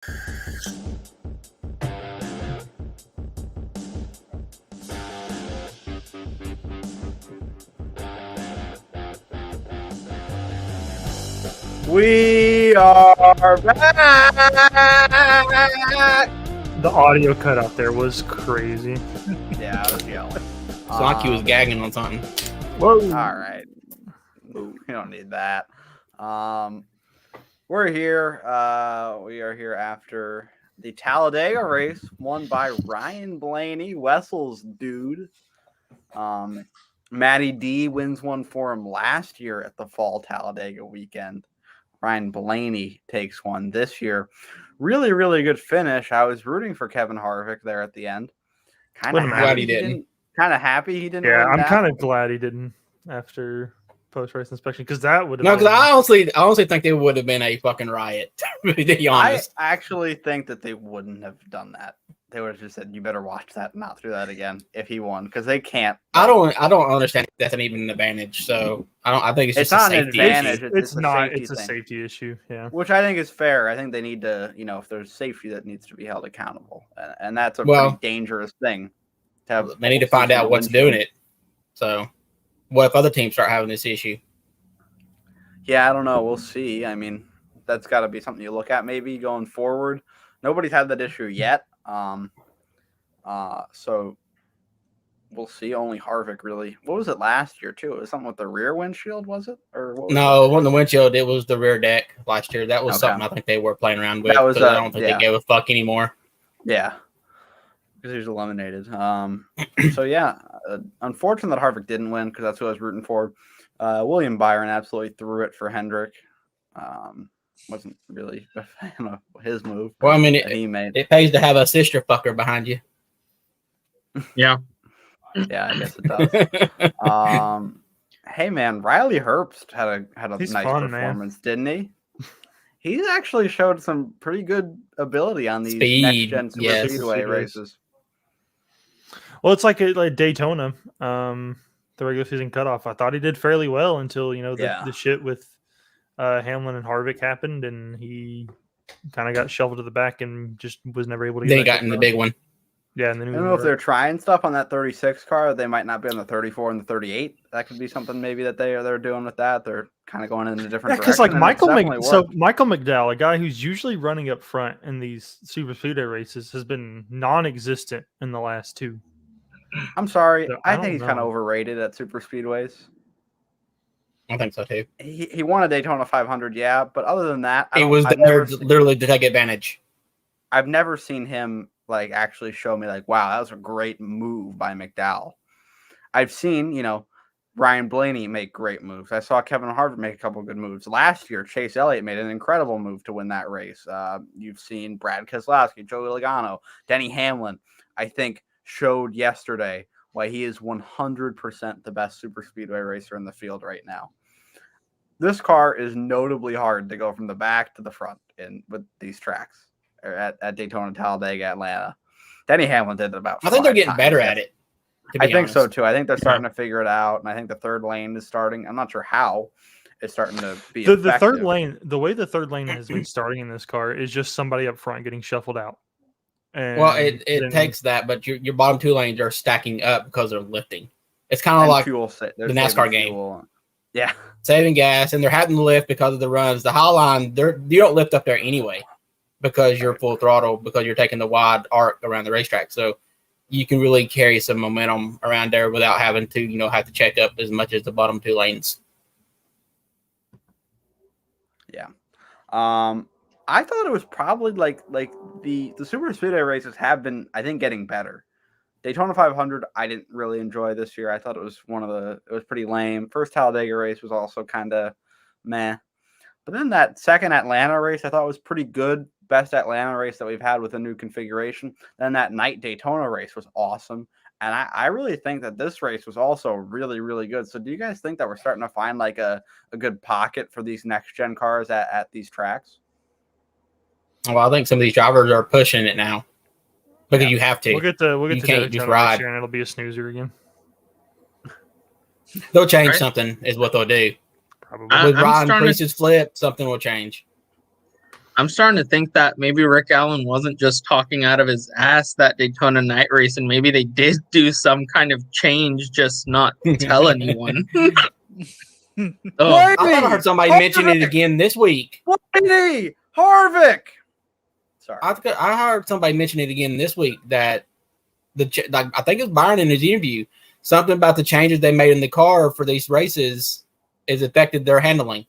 We are back. The audio cut out there was crazy. Yeah, I was yelling. Saki was gagging on something. Whoa! All right, we don't need that. We're here. We are here after the Talladega race won by Ryan Blaney, Wessel's dude. Matty D wins one for him last year at the Fall Talladega weekend. Ryan Blaney takes one this year. Really, really good finish. I was rooting for Kevin Harvick there at the end. Kind of happy he didn't. Kind of happy he didn't. Yeah, win I'm that. kind of glad he didn't after post-race inspection because that would have. No, because I honestly think it would have been a fucking riot. To be honest, I actually think that they wouldn't have done that. They would have just said, "You better watch that, and not do that again." If he won, because they can't. I don't understand if that's even an advantage. So I think it's just not a an safety advantage. issue. It's not. It's It's a safety issue. Yeah, which I think is fair. I think they need to, if there's safety that needs to be held accountable, and that's a pretty dangerous thing. To have they need to find out what's doing it. So, what if other teams start having this issue? Yeah, I don't know. We'll see. I mean, that's got to be something you look at maybe going forward. Nobody's had that issue yet. So we'll see. Only Harvick really. What was it last year too? It was something with the rear windshield, was it? Or what was no, it wasn't the windshield. It was the rear deck last year. That was something I think they were playing around with. That was, I don't think they gave a fuck anymore. Yeah, because he was eliminated. So yeah, unfortunate that Harvick didn't win because that's who I was rooting for. William Byron absolutely threw it for Hendrick. Wasn't really a fan of his move. Well, I mean, it pays to have a sister fucker behind you. Yeah. Yeah, I guess it does. Hey man, Riley Herbst had a nice performance, didn't he? He's actually showed some pretty good ability on these next gen super speedway races. Well, it's like Daytona, the regular season cutoff. I thought he did fairly well until the shit with Hamlin and Harvick happened, and he kind of got shoveled to the back and just was never able to. Then he got in the big one. Yeah, and then I don't know if they're trying stuff on that 36 car. They might not be on the 34 and the 38. That could be something maybe that they're doing with that. They're kind of going in a different direction. Because like Michael McDowell, a guy who's usually running up front in these super speedway races, has been non-existent in the last two. I'm sorry, so, I think he's kind of overrated at super speedways. I think so too. He won a Daytona 500, yeah, but other than that, he was literally to take advantage. I've never seen him like actually show me like, wow, that was a great move by McDowell. I've seen, Ryan Blaney make great moves. I saw Kevin Harvick make a couple of good moves. Last year, Chase Elliott made an incredible move to win that race. You've seen Brad Keselowski, Joey Logano, Denny Hamlin, I think showed yesterday why he is 100% the best super speedway racer in the field right now. This car is notably hard to go from the back to the front with these tracks. At Daytona, Talladega, Atlanta. Denny Hamlin did it about 5 I think they're getting better times. at it. I think so too. I think they're starting to figure it out, and I think the third lane is starting. I'm not sure how it's starting to be the third lane. The way the third lane has been starting in this car is just somebody up front getting shuffled out. And well, it takes that, but your bottom two lanes are stacking up because they're lifting. It's kind of like the NASCAR game. Yeah, saving gas, and they're having to lift because of the runs. The high line, you don't lift up there anyway, because you're full throttle, because you're taking the wide arc around the racetrack. So you can really carry some momentum around there without having to, have to check up as much as the bottom two lanes. Yeah. I thought it was probably like the super speedway races have been, I think, getting better. Daytona 500, I didn't really enjoy this year. I thought it was it was pretty lame. First Talladega race was also kind of meh. But then that second Atlanta race, I thought was pretty good. Best Atlanta race that we've had with a new configuration. Then that night Daytona race was awesome. And I really think that this race was also really, really good. So do you guys think that we're starting to find like a good pocket for these next gen cars at these tracks? Well, I think some of these drivers are pushing it now because you have to. We'll get to can't just ride. And it'll be a snoozer again. They'll change something is what they'll do. Probably. With Ryan Priest's flip, something will change. I'm starting to think that maybe Rick Allen wasn't just talking out of his ass that Daytona night race, and maybe they did do some kind of change, just not tell anyone. Oh, I thought I heard somebody mention it again this week. Blaney! Harvick! Sorry. I heard somebody mention it again this week that I think it was Byron in his interview, something about the changes they made in the car for these races has affected their handling.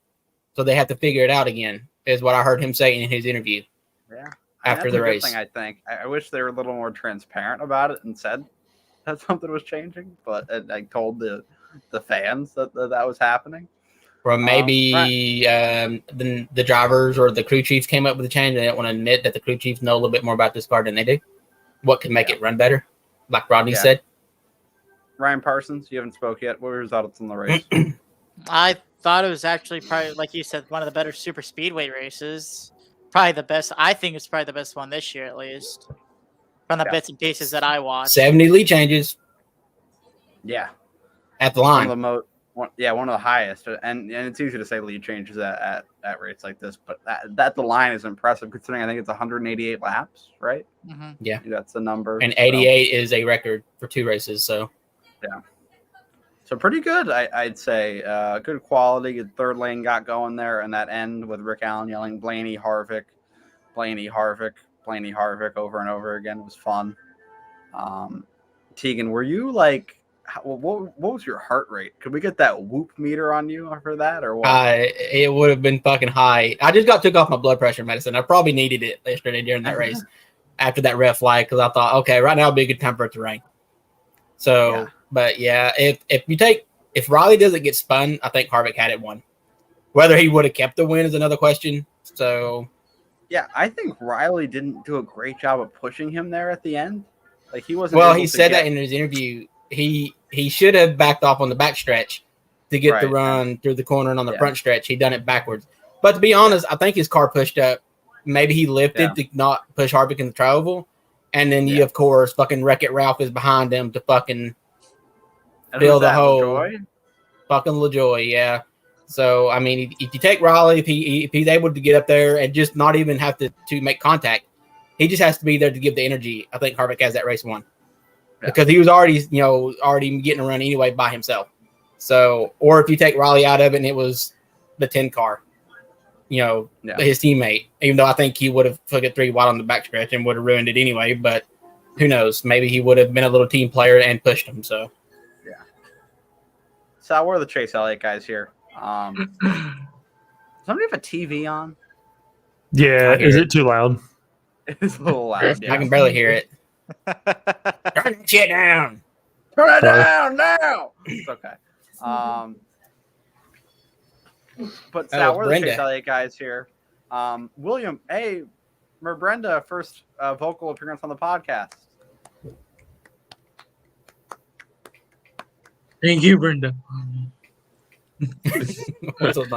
So they have to figure it out again, is what I heard him say in his interview. Yeah. After the race. Thing, I think. I wish they were a little more transparent about it and said that something was changing, but I told the fans that was happening. Or maybe the drivers or the crew chiefs came up with a change and they don't want to admit that the crew chiefs know a little bit more about this car than they do. What could make it run better? Like Rodney said. Ryan Parsons, you haven't spoke yet. What were your thoughts on the race? I thought it was actually probably, like you said, one of the better super speedway races. Probably the best. I think it's probably the best one this year, at least. From the bits and pieces that I watched. 70 lead changes. Yeah. At the line. One of the highest. And it's easy to say lead changes at rates like this, but that the line is impressive considering I think it's 188 laps, right? Mm-hmm. Yeah. That's the number. And 88 is a record for 2 races, so. Yeah. So pretty good, I'd say. Good quality. Good third lane got going there, and that end with Rick Allen yelling Blaney, Harvick, Blaney, Harvick, Blaney, Harvick over and over again was fun. Tegan, were you like, what was your heart rate? Could we get that whoop meter on you for that, or what? It would have been fucking high. I just took off my blood pressure medicine. I probably needed it yesterday during that race after that red flag because I thought, okay, right now would be a good time for it to rain. So, but yeah, if Riley doesn't get spun, I think Harvick had it won. Whether he would have kept the win is another question. So, yeah, I think Riley didn't do a great job of pushing him there at the end. Like he wasn't. Well, he said that in his interview. He should have backed off on the back stretch to get the run through the corner, and on the front stretch, he done it backwards. But to be honest, I think his car pushed up. Maybe he lifted to not push Harvick in the tri-oval. And then you, of course, fucking Wreck-It Ralph is behind him to fucking fill the hole. LaJoy? Fucking LaJoy, yeah. So, I mean, if you take Raleigh, if he's able to get up there and just not even have to make contact, he just has to be there to give the energy. I think Harvick has that race won. Yeah. Because he was already getting a run anyway by himself. So, or if you take Raleigh out of it and it was the 10 car, his teammate, even though I think he would have took it 3 wide on the backstretch and would have ruined it anyway, but who knows? Maybe he would have been a little team player and pushed him. So, yeah. So we're the Chase Elliott guys here. Somebody have a TV on? Yeah, is it too loud? It's a little loud. I can barely hear it. Turn that shit down. Turn it down now. It's okay. But Sal, we're the Chase Elliott guys here. William, hey, Brenda, first vocal appearance on the podcast. Thank you, Brenda. Weasel's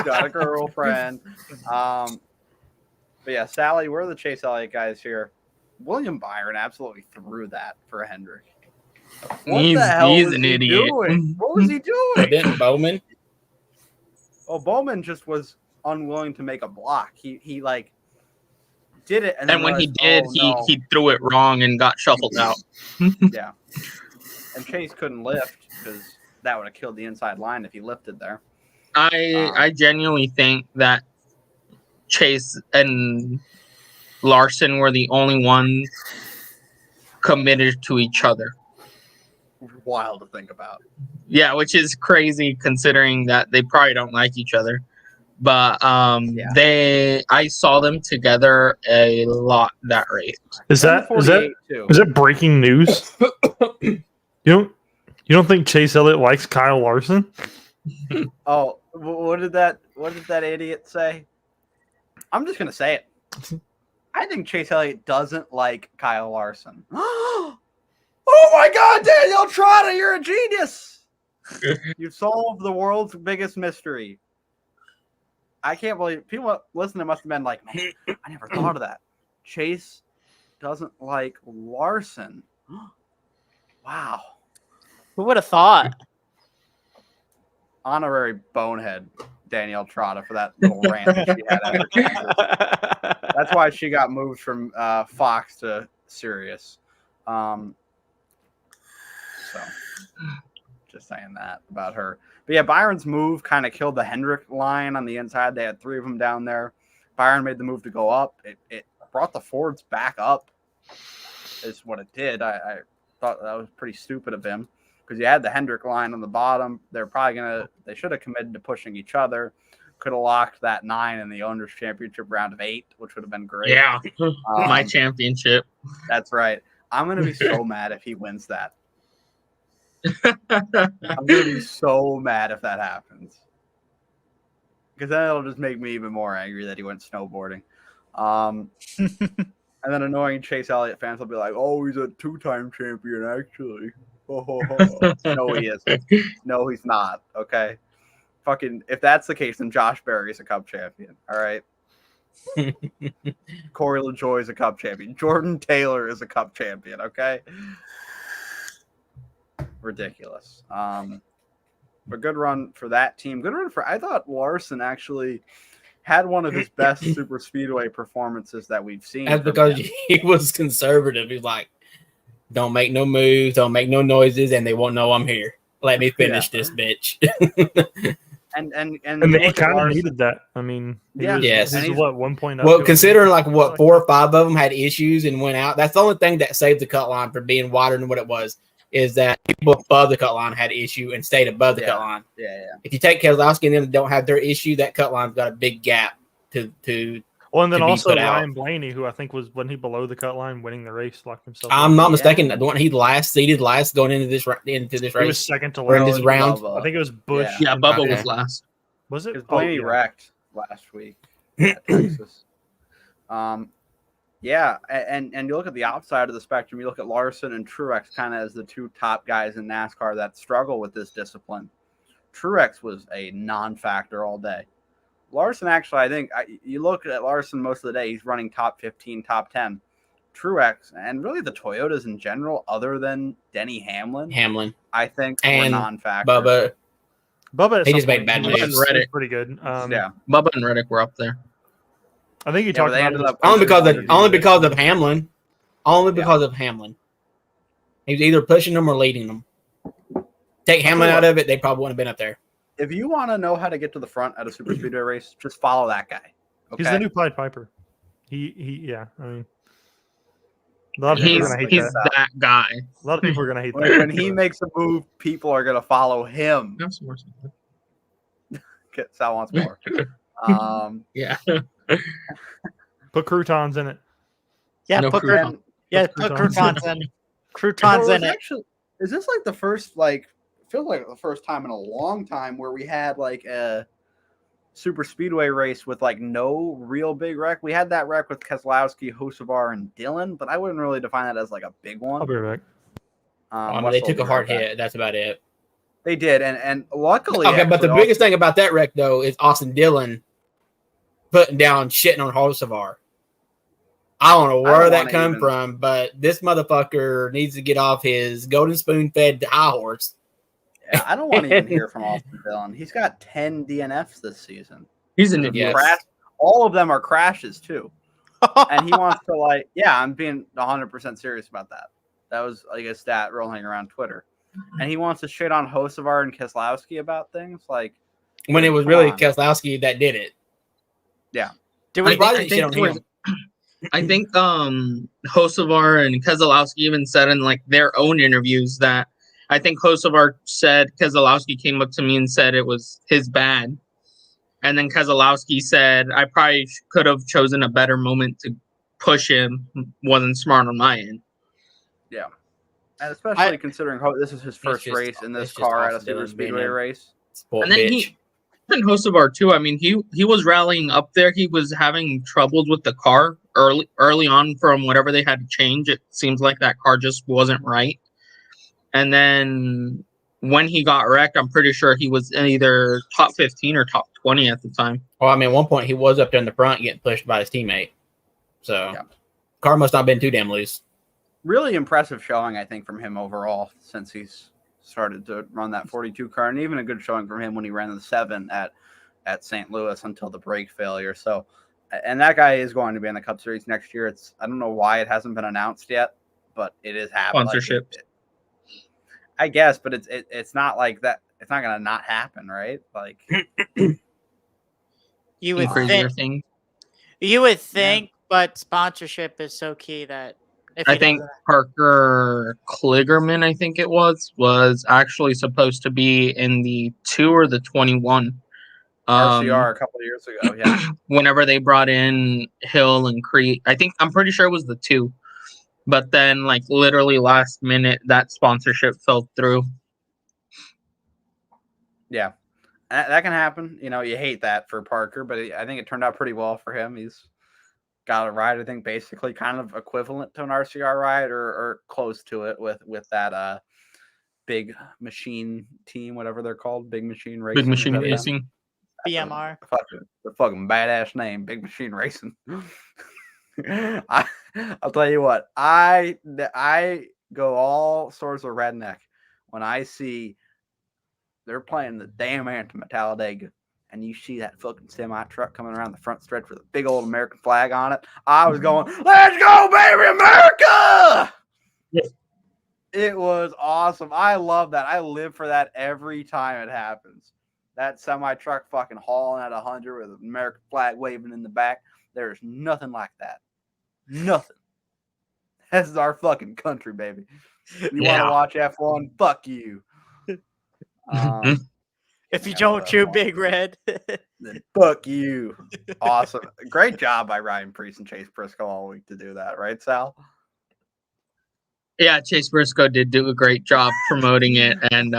got a girlfriend. But yeah, Sally, we're the Chase Elliott guys here. William Byron absolutely threw that for Hendrick. He's an idiot. What was he doing? Didn't Bowman? Well, Bowman just was unwilling to make a block. He like did it, and when he did, he threw it wrong and got shuffled out. Yeah, and Chase couldn't lift because that would have killed the inside line if he lifted there. I genuinely think that Chase and Larson were the only ones committed to each other. Wild to think about. Yeah, which is crazy considering that they probably don't like each other. But I saw them together a lot that race. Is that breaking news? You don't think Chase Elliott likes Kyle Larson? Oh, what did that idiot say? I'm just gonna say it. I think Chase Elliott doesn't like Kyle Larson. Oh my God, Daniel Trotta, you're a genius! You've solved the world's biggest mystery. I can't believe people listening must have been like, man, I never thought of that. Chase doesn't like Larson. Wow. Who would have thought? honorary bonehead Danielle Trotta for that little rant that she had after Kansas. That's why she got moved from Fox to Sirius. So just saying that about her. But yeah, Byron's move kind of killed the Hendrick line on the inside. They had 3 of them down there. Byron made the move to go up. It brought the Fords back up, is what it did. I thought that was pretty stupid of him because you had the Hendrick line on the bottom. They should have committed to pushing each other. Could have locked that 9 in the Owners' Championship round of 8, which would have been great. Yeah, my championship. That's right. I'm going to be so mad if he wins that. I'm going to be so mad if that happens. Because then it'll just make me even more angry that he went snowboarding. And then annoying Chase Elliott fans will be like, oh, he's a 2-time champion, actually. No, he isn't. No, he's not. Okay. Fucking, if that's the case, then Josh Berry is a Cup champion. All right. Corey LaJoie is a Cup champion. Jordan Taylor is a Cup champion. Okay. Ridiculous. But good run for that team. Good run for, I thought Larson actually had one of his best super speedway performances that we've seen. That's because he was conservative. He's like, don't make no moves, don't make no noises, and they won't know I'm here. Let me finish this bitch. and he kind of needed that. I mean, he was what 1 point. Well, considering like what 4 or 5 of them had issues and went out, that's the only thing that saved the cut line from being wider than what it was. Is that people above the cut line had issue and stayed above the cut line. Yeah. If you take Keselowski and them that don't have their issue, that cut line's got a big gap to well, and then also Ryan Blaney, who I think wasn't he below the cut line winning the race, locked himself. I'm not mistaken. The one he seeded last going into this race. He was second to last. This round. I think it was Busch. Yeah, Bubba was last. Was it? Because Blaney wrecked last week at Texas. Yeah, and you look at the outside of the spectrum, you look at Larson and Truex kind of as the 2 top guys in NASCAR that struggle with this discipline. Truex was a non-factor all day. Larson, actually, I think you look at Larson most of the day, he's running top 15, top 10. Truex, and really the Toyotas in general, other than Denny Hamlin, I think, were non-factor. Bubba he just made bad moves. And Reddick pretty good. Bubba and Reddick were up there. I think you talked about only because of Hamlin. Only because of Hamlin. He was either pushing them or leading them. Take Hamlin out of it, they probably wouldn't have been up there. If you want to know how to get to the front at a super speedway race, just follow that guy. Okay? He's the new Pied Piper. Yeah. I mean, a lot of people are gonna hate he's that guy. A lot of people are gonna hate that. When he makes a move, people are gonna follow him. Sal wants more. Yeah. Put croutons in it. Yeah, put croutons in. Croutons in it. Actually, is this like the first feels like the first time in a long time where we had like a super speedway race with like no real big wreck? We had that wreck with Keselowski, Hocevar, and Dillon, but I wouldn't really define that as like a big one. I'll be right back. They took a hard hit. That's about it. They did, and luckily. Okay, but the biggest thing about that wreck though is Austin Dillon putting down shitting on Hocevar. I don't know where that come from, but this motherfucker needs to get off his golden spoon-fed high horse. Yeah, I don't want to even hear from Austin Dillon. He's got 10 DNFs this season. He's an idiot. All of them are crashes too, and he wants to I'm being 100% serious about that. That was like a stat rolling around Twitter, and he wants to shit on Hocevar and Keselowski about things like when it was really Keselowski that did it. Yeah. I think Hocevar and Keselowski even said in like their own interviews that I think Hocevar said Keselowski came up to me and said it was his bad. And then Keselowski said, I probably could have chosen a better moment to push him. Wasn't smart on my end. Yeah. And especially considering this is his first race in this car at a super speedway race. And then and Hocevar too. I mean, he was rallying up there. He was having troubles with the car early on from whatever they had to change. It seems like that car just wasn't right. And then when he got wrecked, I'm pretty sure he was either top 15 or top 20 at the time. Well, I mean, at one point he was up there in the front getting pushed by his teammate. So car must not have been too damn loose. Really impressive showing, I think, from him overall since he's started to run that 42 car, and even a good showing from him when he ran the 7 at St. Louis until the brake failure. So, and that guy is going to be in the Cup Series next year. I don't know why it hasn't been announced yet, but it is happening. Sponsorship. I guess, but it's not like that. It's not going to not happen, right? Like you would crazier think. thing. You would think, but sponsorship is so key that if I think Parker Kligerman, I think it was actually supposed to be in the 2 or the 21. RCR a couple of years ago, yeah. Whenever they brought in Hill and Crete, I'm pretty sure it was the 2. But then, like, literally last minute, that sponsorship fell through. Yeah. That can happen. You know, you hate that for Parker, but I think it turned out pretty well for him. He's got a ride, I think, basically kind of equivalent to an RCR ride or close to it with that big machine team, whatever they're called, Big Machine Racing. Big Machine Racing. BMR. The fucking badass name, Big Machine Racing. I'll tell you what, I go all sorts of redneck when I see they're playing the damn anthem at Talladega, and you see that fucking semi truck coming around the front stretch with a big old American flag on it. I was going, "Let's go, baby, America!" Yes. It was awesome. I love that. I live for that every time it happens. That semi truck fucking hauling at 100 with an American flag waving in the back. There's nothing like that. Nothing. This is our fucking country, baby. You want to watch F1? Fuck you. If you don't chew Big Red, then fuck you. Awesome. Great job by Ryan Preece and Chase Briscoe all week to do that, right, Sal? Yeah, Chase Briscoe did do a great job promoting it, and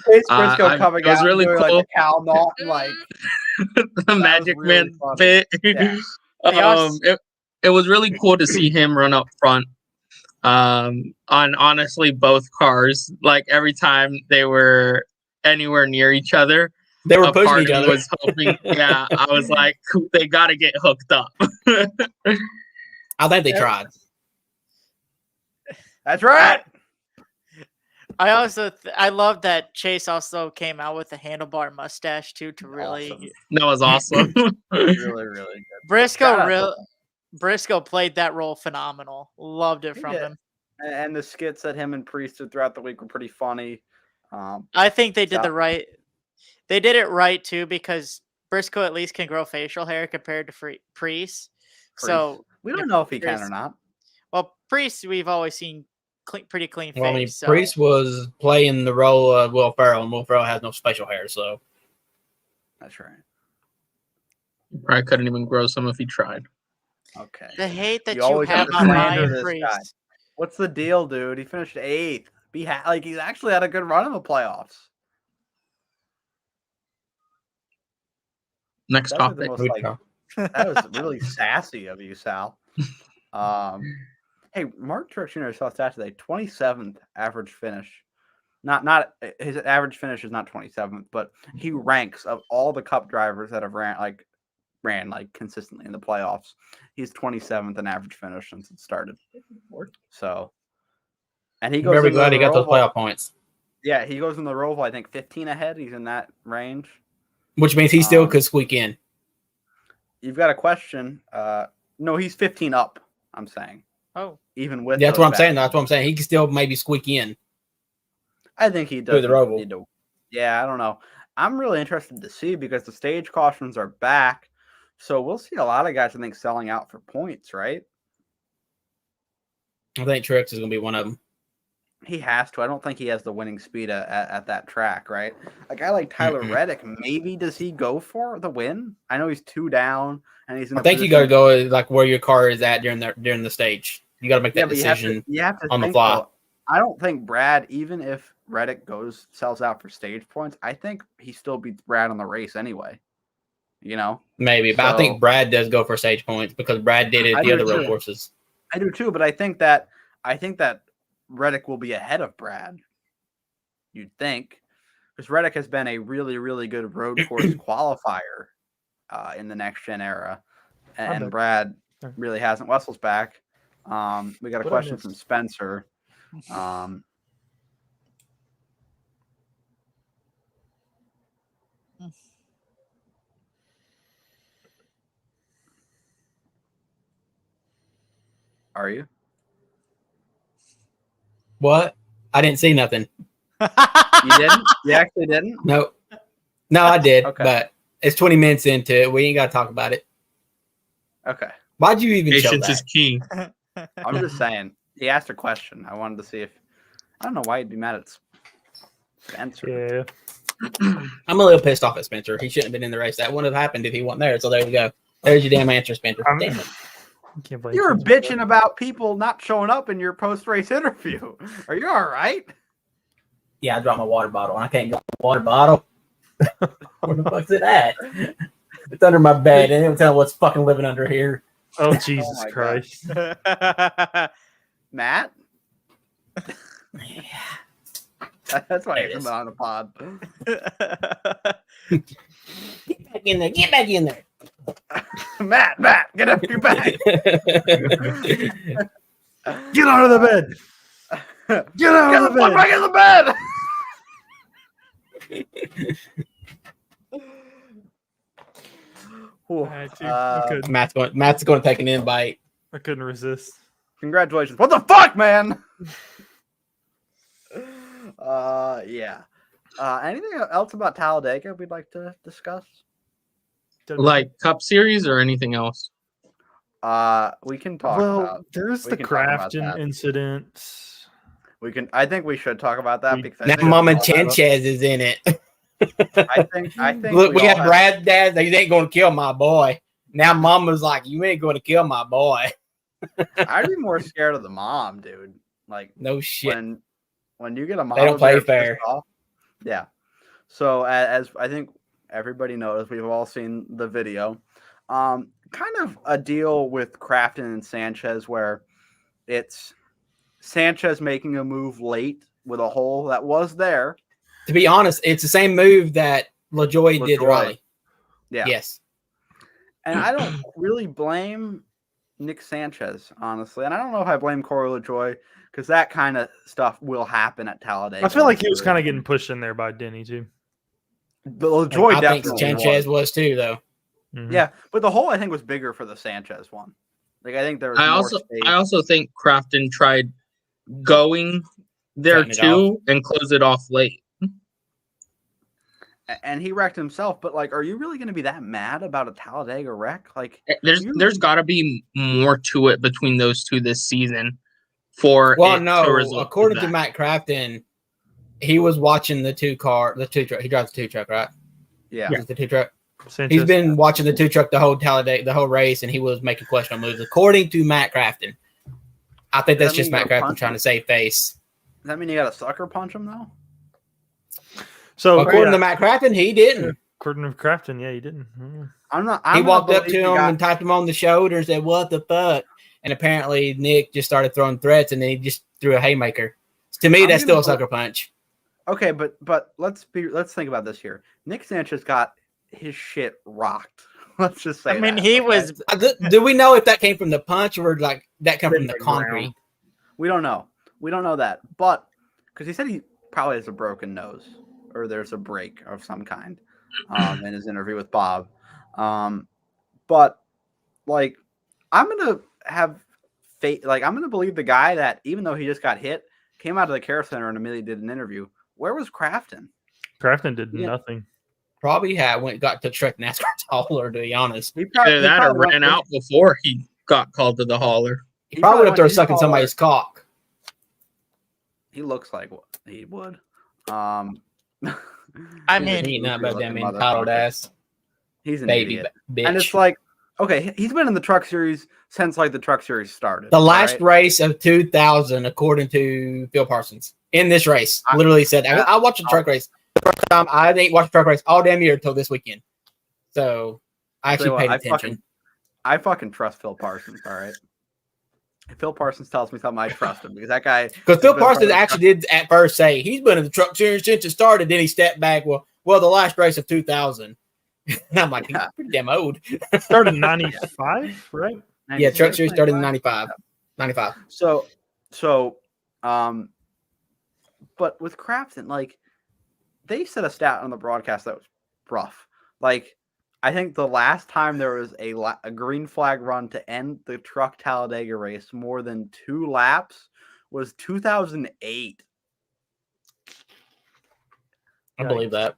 Chase Briscoe coming out really doing cool. like a cow knot and like the Magic really Man bit. Yeah. It was really cool to see him run up front on honestly both cars. Like every time they were anywhere near each other, they were pushing each other. Was hoping, yeah, I was like, they got to get hooked up. I think they tried. That's right. I also I love that Chase also came out with a handlebar mustache too to really. Awesome. That was awesome. Really, really good. Briscoe played that role phenomenal. Loved it from him. And the skits that him and Priest did throughout the week were pretty funny. I think they did They did it right too because Briscoe at least can grow facial hair compared to Priest. So we don't know if he can or not. Well, Priest we've always seen pretty clean face. Well, I mean, so. Priest was playing the role of Will Ferrell, and Will Ferrell has no facial hair, so that's right. Probably couldn't even grow some if he tried. Okay. The hate that you have on Ryan Priest. Guy. What's the deal, dude? He finished 8th. Like he's actually had a good run in the playoffs. Next topic. That was really sassy of you, Sal. Hey, Mark Truex Jr. saw stats today. 27th average finish. Not his average finish is not 27th, but he ranks of all the Cup drivers that have ran consistently in the playoffs. He's 27th in average finish since it started. So, and he goes. Very glad he got those playoff points. Yeah, he goes in the Roval, I think 15 ahead. He's in that range, which means he still could squeak in. You've got a question. No, he's 15 up. I'm saying. Oh, even with that's what I'm saying. That's what I'm saying. He can still maybe squeak in. I think he does. The Roval. Yeah, I don't know. I'm really interested to see because the stage cautions are back, so we'll see a lot of guys I think selling out for points, right? I think Truex is going to be one of them. He has to. I don't think he has the winning speed at that track, right? A guy like Tyler Reddick, maybe does he go for the win? I know he's 2 down, and he's. I think you got to go like where your car is at during the stage. You got to make that decision. You have to on the fly. I don't think Brad, even if Reddick sells out for stage points, I think he still beats Brad on the race anyway. You know, maybe, but I think Brad does go for stage points because Brad did it at the other road courses. I do too, but I think that Reddick will be ahead of Brad. You'd think, because Reddick has been a really, really good road course qualifier in the next gen era, and Brad really hasn't. Wessel's back. We got a question from Spencer. Are you? What? I didn't see nothing. You didn't? You actually didn't? No, I did, Okay. but it's 20 minutes into it. We ain't got to talk about it. Okay. Why'd you even show Patience that? is key. I'm just saying. He asked a question. I wanted to see if I don't know why he'd be mad at Spencer. Yeah. I'm a little pissed off at Spencer. He shouldn't have been in the race. That wouldn't have happened if he wasn't there. So there you go. There's your damn answer, Spencer. Damn it. Can't blame You were Spencer. bitching about people not showing up in your post-race interview. Are you all right? Yeah, I dropped my water bottle. I can't get a water bottle. Where the fuck's it at? It's under my bed, and it will tell what's fucking living under here. Oh, Jesus my God. Christ. Matt? That's why There it he's is. on the pod. Get back in there. Get back in there. Matt, get up your back. Get out of the bed. Get out Get of the the fuck bed. back in the bed. Whew. I had to. I couldn't. Matt's going to take an invite. I couldn't resist. Congratulations. What the fuck, man? Yeah. Anything else about Talladega we'd like to discuss? Like Cup Series or anything else? We can talk Well, about. there's we the can talk about Crafton that. incident. We can. I think we should talk about that because I Now think Mama we all have a- Sanchez is in it. I think. Look, we all had have- Brad Dad. You ain't going to kill my boy. Now Mama's like, you ain't going to kill my boy. I'd be more scared of the mom, dude. Like No shit. when you get a mom, They don't play there pissed fair. off- yeah. So as I think everybody knows, we've all seen the video. Kind of a deal with Crafton and Sanchez where it's Sanchez making a move late with a hole that was there. To be honest, it's the same move that LaJoy did to LaJoy. Raleigh. Yeah. Yes. And I don't really blame Nick Sanchez, honestly. And I don't know if I blame Corey LaJoy because that kind of stuff will happen at Talladega. I feel like he was kind of getting pushed in there by Denny too. But LaJoy I think definitely Sanchez was. was too, though. Mhm. Yeah, but the hole I think was bigger for the Sanchez one. Like I think there was more space. I also think Crafton tried going there Cutting it too and close it off late. And he wrecked himself. But like, are you really going to be that mad about a Talladega wreck? Like, There's got to be more to it between those two this season for Well, it to no. result According in to that. Matt Crafton, he was watching the two truck. He drives the two truck, right? yeah. Is it the two truck? Sanchez. He's been watching the two truck the whole Talladega, the whole race, and he was making questionable moves. According to Matt Crafton, I think Does that's that just mean Matt you're Crafton punching? trying to save face. Does that mean you got to sucker punch him though? So According to Matt Crafton, he didn't. according to Crafton, yeah, he didn't. Mhm. I'm not. He I'm gonna walked up believe to you him got- and tapped him on the shoulder and said, "What the fuck?" And apparently Nick just started throwing threats, and then he just threw a haymaker. To me, I'm that's still a gonna sucker punch. Okay, but let's think about this here. Nick Sanchez got his shit rocked. Let's just say. I mean, that, he okay? was. Do we know if that came from the punch or like that come from the The concrete? ground. We don't know. We don't know that, but because he said he probably has a broken nose or there's a break of some kind in his interview with Bob. But like, I'm gonna have faith. Like, I'm gonna believe the guy that even though he just got hit, came out of the care center and immediately did an interview. Where was Crafton? Crafton did Yeah. nothing. Probably got to Trek NASCAR's hauler, to be honest. He probably, Either that or ran out before he got called to the hauler. He probably went up there went to the sucking hauler. somebody's cock. He looks like what he would. I he's mean, a He ain't not about them goofy-looking entitled motherfucker. ass He's an baby idiot. bitch. And it's like, okay, he's been in the Truck Series since like the Truck Series started. the last right? race of 2000, according to Phil Parsons. In this race, I- literally said, I watched a truck race. The first time I didn't watch a truck race all damn year until this weekend. So I Tell you actually what, paid attention. I fucking trust Phil Parsons. All right. If Phil Parsons tells me something, I trust him because that guy. Because Phil has been Parsons part of the actually did at first say he's been in the truck series since it started. Then he stepped back. Well, the last race of 2000. And I'm like, Yeah. he's pretty damn old. Started in 95, right? Yeah, truck 96, series started in 95. 95. So, but with Crafton, like they said a stat on the broadcast that was rough. Like I think the last time there was a green flag run to end the truck Talladega race more than 2 laps was 2008. I believe that.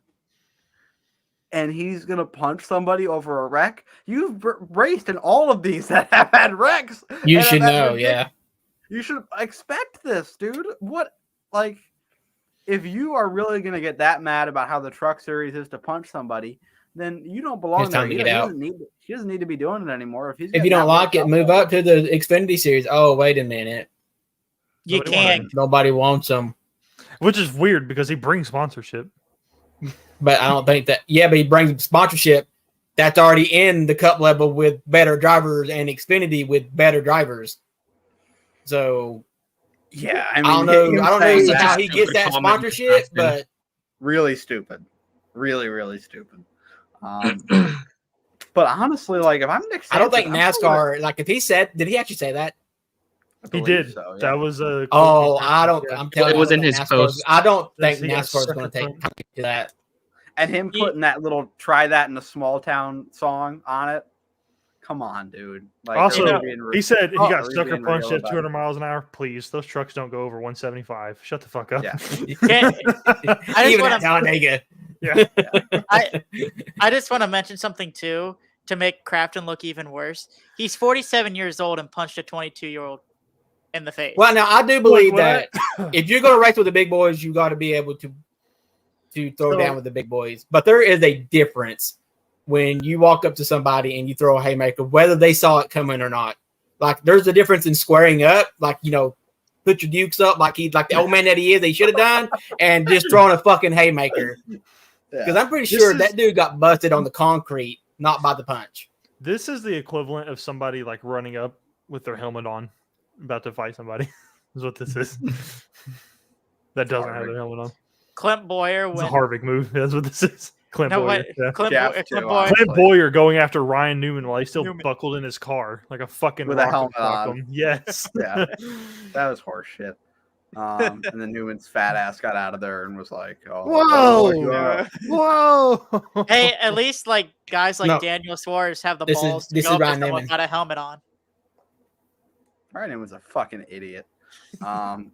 And he's gonna punch somebody over a wreck. You've raced in all of these that have had wrecks. You should know, yeah. You should expect this, dude. What, like, if you are really gonna get that mad about how the truck series is to punch somebody, then you don't belong there. He doesn't need to be doing it anymore. If you don't like it, move up to the Xfinity series. Oh, wait a minute. You can't. Nobody wants him. Which is weird because he brings sponsorship. But I don't think that. Yeah, but he brings sponsorship that's already in the cup level with better drivers and Xfinity with better drivers. So, yeah, I don't know how he gets that sponsorship, but really stupid, really stupid. But honestly, like if I'm Nick Sanchez, I don't think NASCAR. Like if he said, did he actually say that? He did. So, yeah. That was a. I don't. I'm telling you, it was in his post. I don't think NASCAR is going to take time to that. And him putting that little "Try That in a Small Town" song on it. Come on, dude. Like, also, he said he got sucker punched at 200 miles an hour. Please, those trucks don't go over 175. Shut the fuck up. Yeah. I just want to Talladega. Yeah. I just want to mention something too to make Crafton look even worse. He's 47 years old and punched a 22-year-old in the face. Well, now I do believe that if you're going to race with the big boys, you got to be able to throw down with the big boys. But there is a difference when you walk up to somebody and you throw a haymaker, whether they saw it coming or not. Like there's a difference in squaring up, like, you know, put your dukes up like he's like the old man that he is, they should have done, and just throwing a fucking haymaker. Because I'm pretty sure that dude got busted on the concrete, not by the punch. This is the equivalent of somebody like running up with their helmet on, about to fight somebody. Is what this is. That doesn't have their helmet on. Clint Boyer. It's a Harvick move. That's what this is. Clint Boyer. Clint Boyer going after Ryan Newman while he's still buckled in his car like a fucking with a helmet on. Yes. Yeah. That was horse shit. And then Newman's fat ass got out of there and was like, "Oh, whoa!" Hey, at least like guys like Daniel Suarez have the balls to go up to someone without a helmet on. Ryan Newman's a fucking idiot. I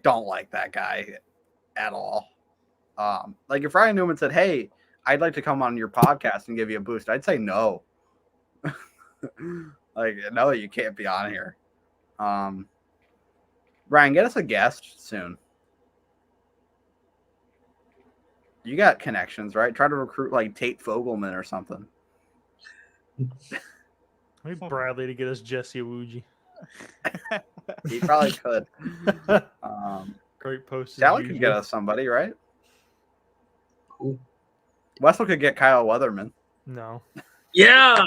don't like that guy at all. Like if Ryan Newman said, "Hey, I'd like to come on your podcast and give you a boost," I'd say no. Like, no, you can't be on here. Ryan, get us a guest soon. You got connections, right? Try to recruit like Tate Fogelman or something. Maybe Bradley to get us Jesse Awuji. He probably could. Great post. Sally could get us somebody, right? Ooh. Wessel could get Kyle Weatherman. No. Yeah.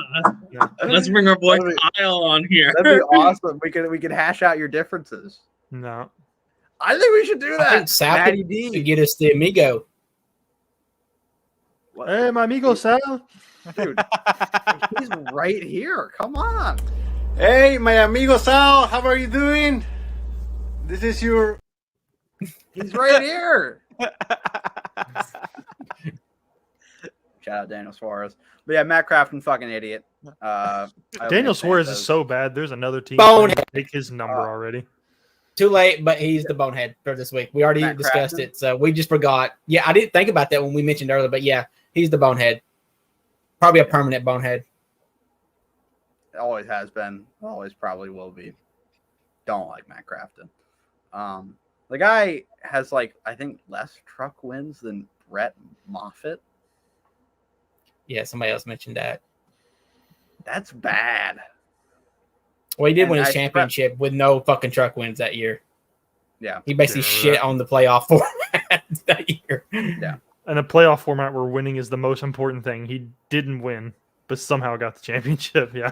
Let's bring our boy Kyle on here. That'd be awesome. We could hash out your differences. No. I think we should do that. I think Sal could get us the amigo. What? Hey, my amigo Sal. Dude, he's right here. Come on. Hey, my amigo Sal. How are you doing? This is your... He's right here. Shout out Daniel Suarez. But yeah, Matt Crafton, fucking idiot. Daniel Suarez is so bad. There's another team take his number already. Too late, but he's the bonehead for this week. We already discussed it, so we just forgot. Yeah, I didn't think about that when we mentioned earlier, but yeah, he's the bonehead. Probably a permanent bonehead. It always has been. Always probably will be. Don't like Matt Crafton. The guy has like, I think, less truck wins than Brett Moffitt. Yeah, somebody else mentioned that. That's bad. Well, he did win his championship with no fucking truck wins that year. Yeah. He basically shit on the playoff format that year. Yeah. In a playoff format where winning is the most important thing, he didn't win, but somehow got the championship. Yeah.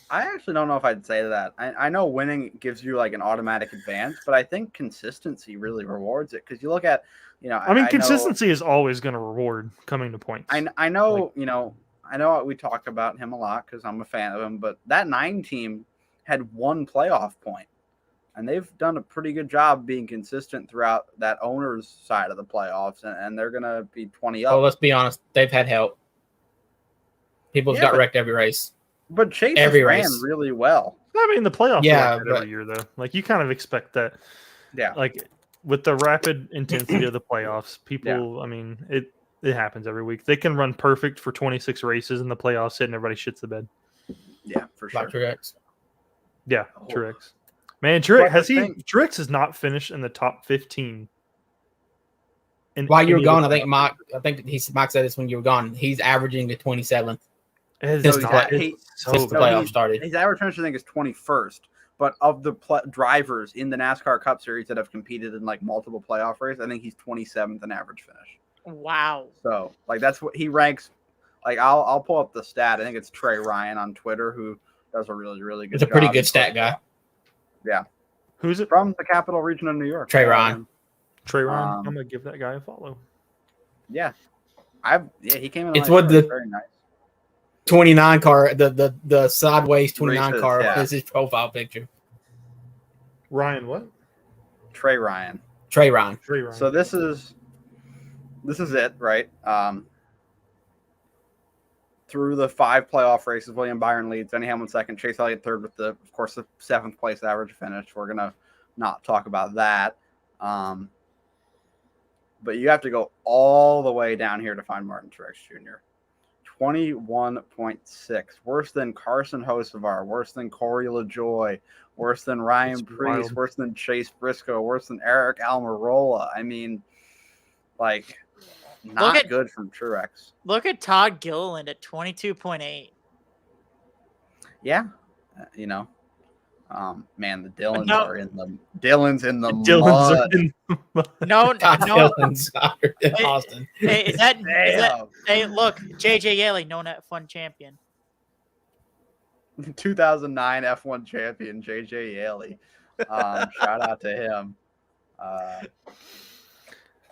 I actually don't know if I'd say that. I know winning gives you like an automatic advance, but I think consistency really rewards it. Because you look at, I mean, consistency is always going to reward coming to points. I know, I know we talk about him a lot because I'm a fan of him, but that 9 team had 1 playoff point, and they've done a pretty good job being consistent throughout that owner's side of the playoffs, and they're going to be 20 up. Well, let's be honest. They've had help. People's got wrecked every race. But Chase ran really well. I mean, the playoffs Yeah, are like that every year, though. Like, you kind of expect that. Yeah. Like, with the rapid intensity of the playoffs, people, I mean, it happens every week. They can run perfect for 26 races in the playoffs, and everybody shits the bed. Yeah, for sure. Like Truex. Yeah, Truex. Man, Truex has not finished in the top 15. While you were gone, I think Mike said this when you were gone. He's averaging the 27th. Since the playoffs started. His average finish, I think, is 21st. But of the drivers in the NASCAR Cup Series that have competed in like multiple playoff races, I think he's 27th in average finish. Wow. So like that's what he ranks. Like I'll pull up the stat. I think it's Trey Ryan on Twitter who does a really, really good job. It's a pretty good stat guy. Yeah. Who's it? From the Capital Region of New York. Trey Ryan. Trey Ryan. I'm gonna give that guy a follow. Yeah. He came in. It's what the very nice 29 car, the sideways 29 races, car is his profile picture. Ryan, what? Trey Ryan. Trey Ryan. So this is it, right? Through the 5 playoff races, William Byron leads, Denny Hamlin second, Chase Elliott third with the 7th place average finish. We're gonna not talk about that. But you have to go all the way down here to find Martin Truex Jr. 21.6, worse than Carson Hocevar, worse than Corey LaJoie, worse than Ryan Preece, worse than Chase Briscoe, worse than Eric Almirola. I mean, like, not good from Truex. Look at Todd Gilliland at 22.8. Yeah, man, the Dylans are in the Dylans in the mud. No. Dylans are in Austin. Hey, is that hey, look, JJ Yeley, known F1 champion. 2009 F1 champion JJ Yeley. Shout out to him.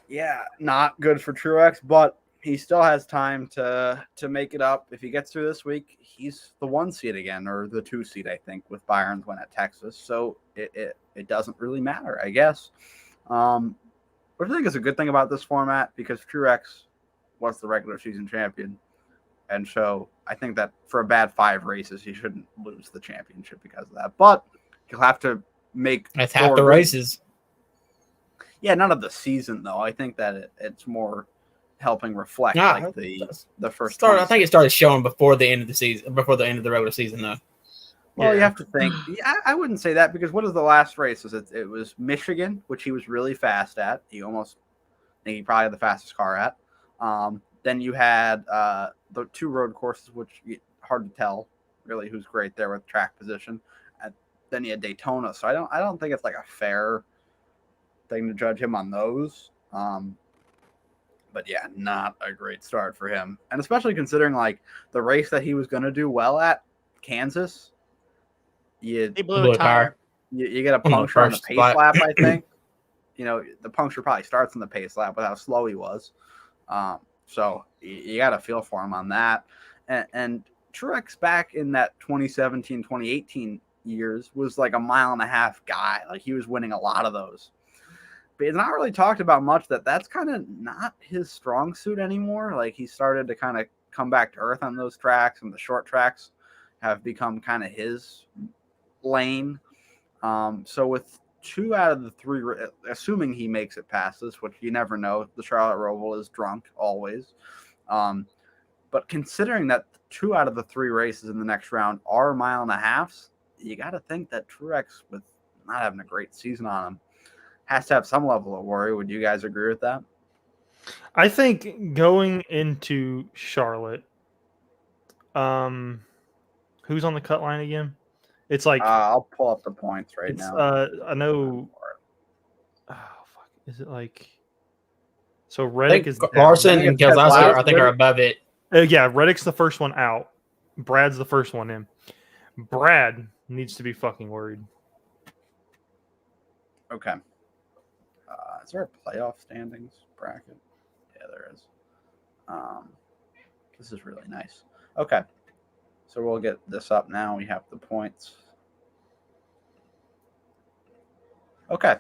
Yeah, not good for Truex, but he still has time to make it up. If he gets through this week, he's the 1 seed again, or the 2 seed, I think, with Byron's win at Texas. So it doesn't really matter, I guess. Which I think is a good thing about this format, because Truex was the regular season champion. And so I think that for a bad 5 races, he shouldn't lose the championship because of that. But he'll have to make... That's half the races. Yeah, none of the season, though. I think that it's more helping reflect the first start. I think it started showing before the end of the season, before the end of the regular season, though. Well, you have to think. I wouldn't say that, because what is the last race? It was Michigan, which he was really fast at. He probably had the fastest car at. Then you had the 2 road courses, which hard to tell really who's great there with track position. And then you had Daytona. So I don't think it's like a fair thing to judge him on those. But yeah, not a great start for him. And especially considering like the race that he was going to do well at, Kansas, he blew a tire. You get a puncture on the pace lap, I think. The puncture probably starts in the pace lap with how slow he was. So you got to feel for him on that. And Truex back in that 2017, 2018 years was like a 1.5 mile guy. Like he was winning a lot of those. But it's not really talked about much that's kind of not his strong suit anymore. Like he started to kind of come back to earth on those tracks, and the short tracks have become kind of his lane. So with 2 out of the 3, assuming he makes it past this, which you never know, the Charlotte Roval is drunk always. But considering that 2 out of the 3 races in the next round are 1.5 miles, you got to think that Truex, with not having a great season on him, has to have some level of worry. Would you guys agree with that? I think going into Charlotte, who's on the cut line again? It's like I'll pull up the points right now. I know. Oh fuck! Is it like? So Reddick is Larson and Keselowski, I think, are above it. Yeah, Reddick's the first one out. Brad's the first one in. Brad needs to be fucking worried. Okay. Is there a playoff standings bracket? Yeah, there is. This is really nice. Okay. So we'll get this up now. We have the points. Okay.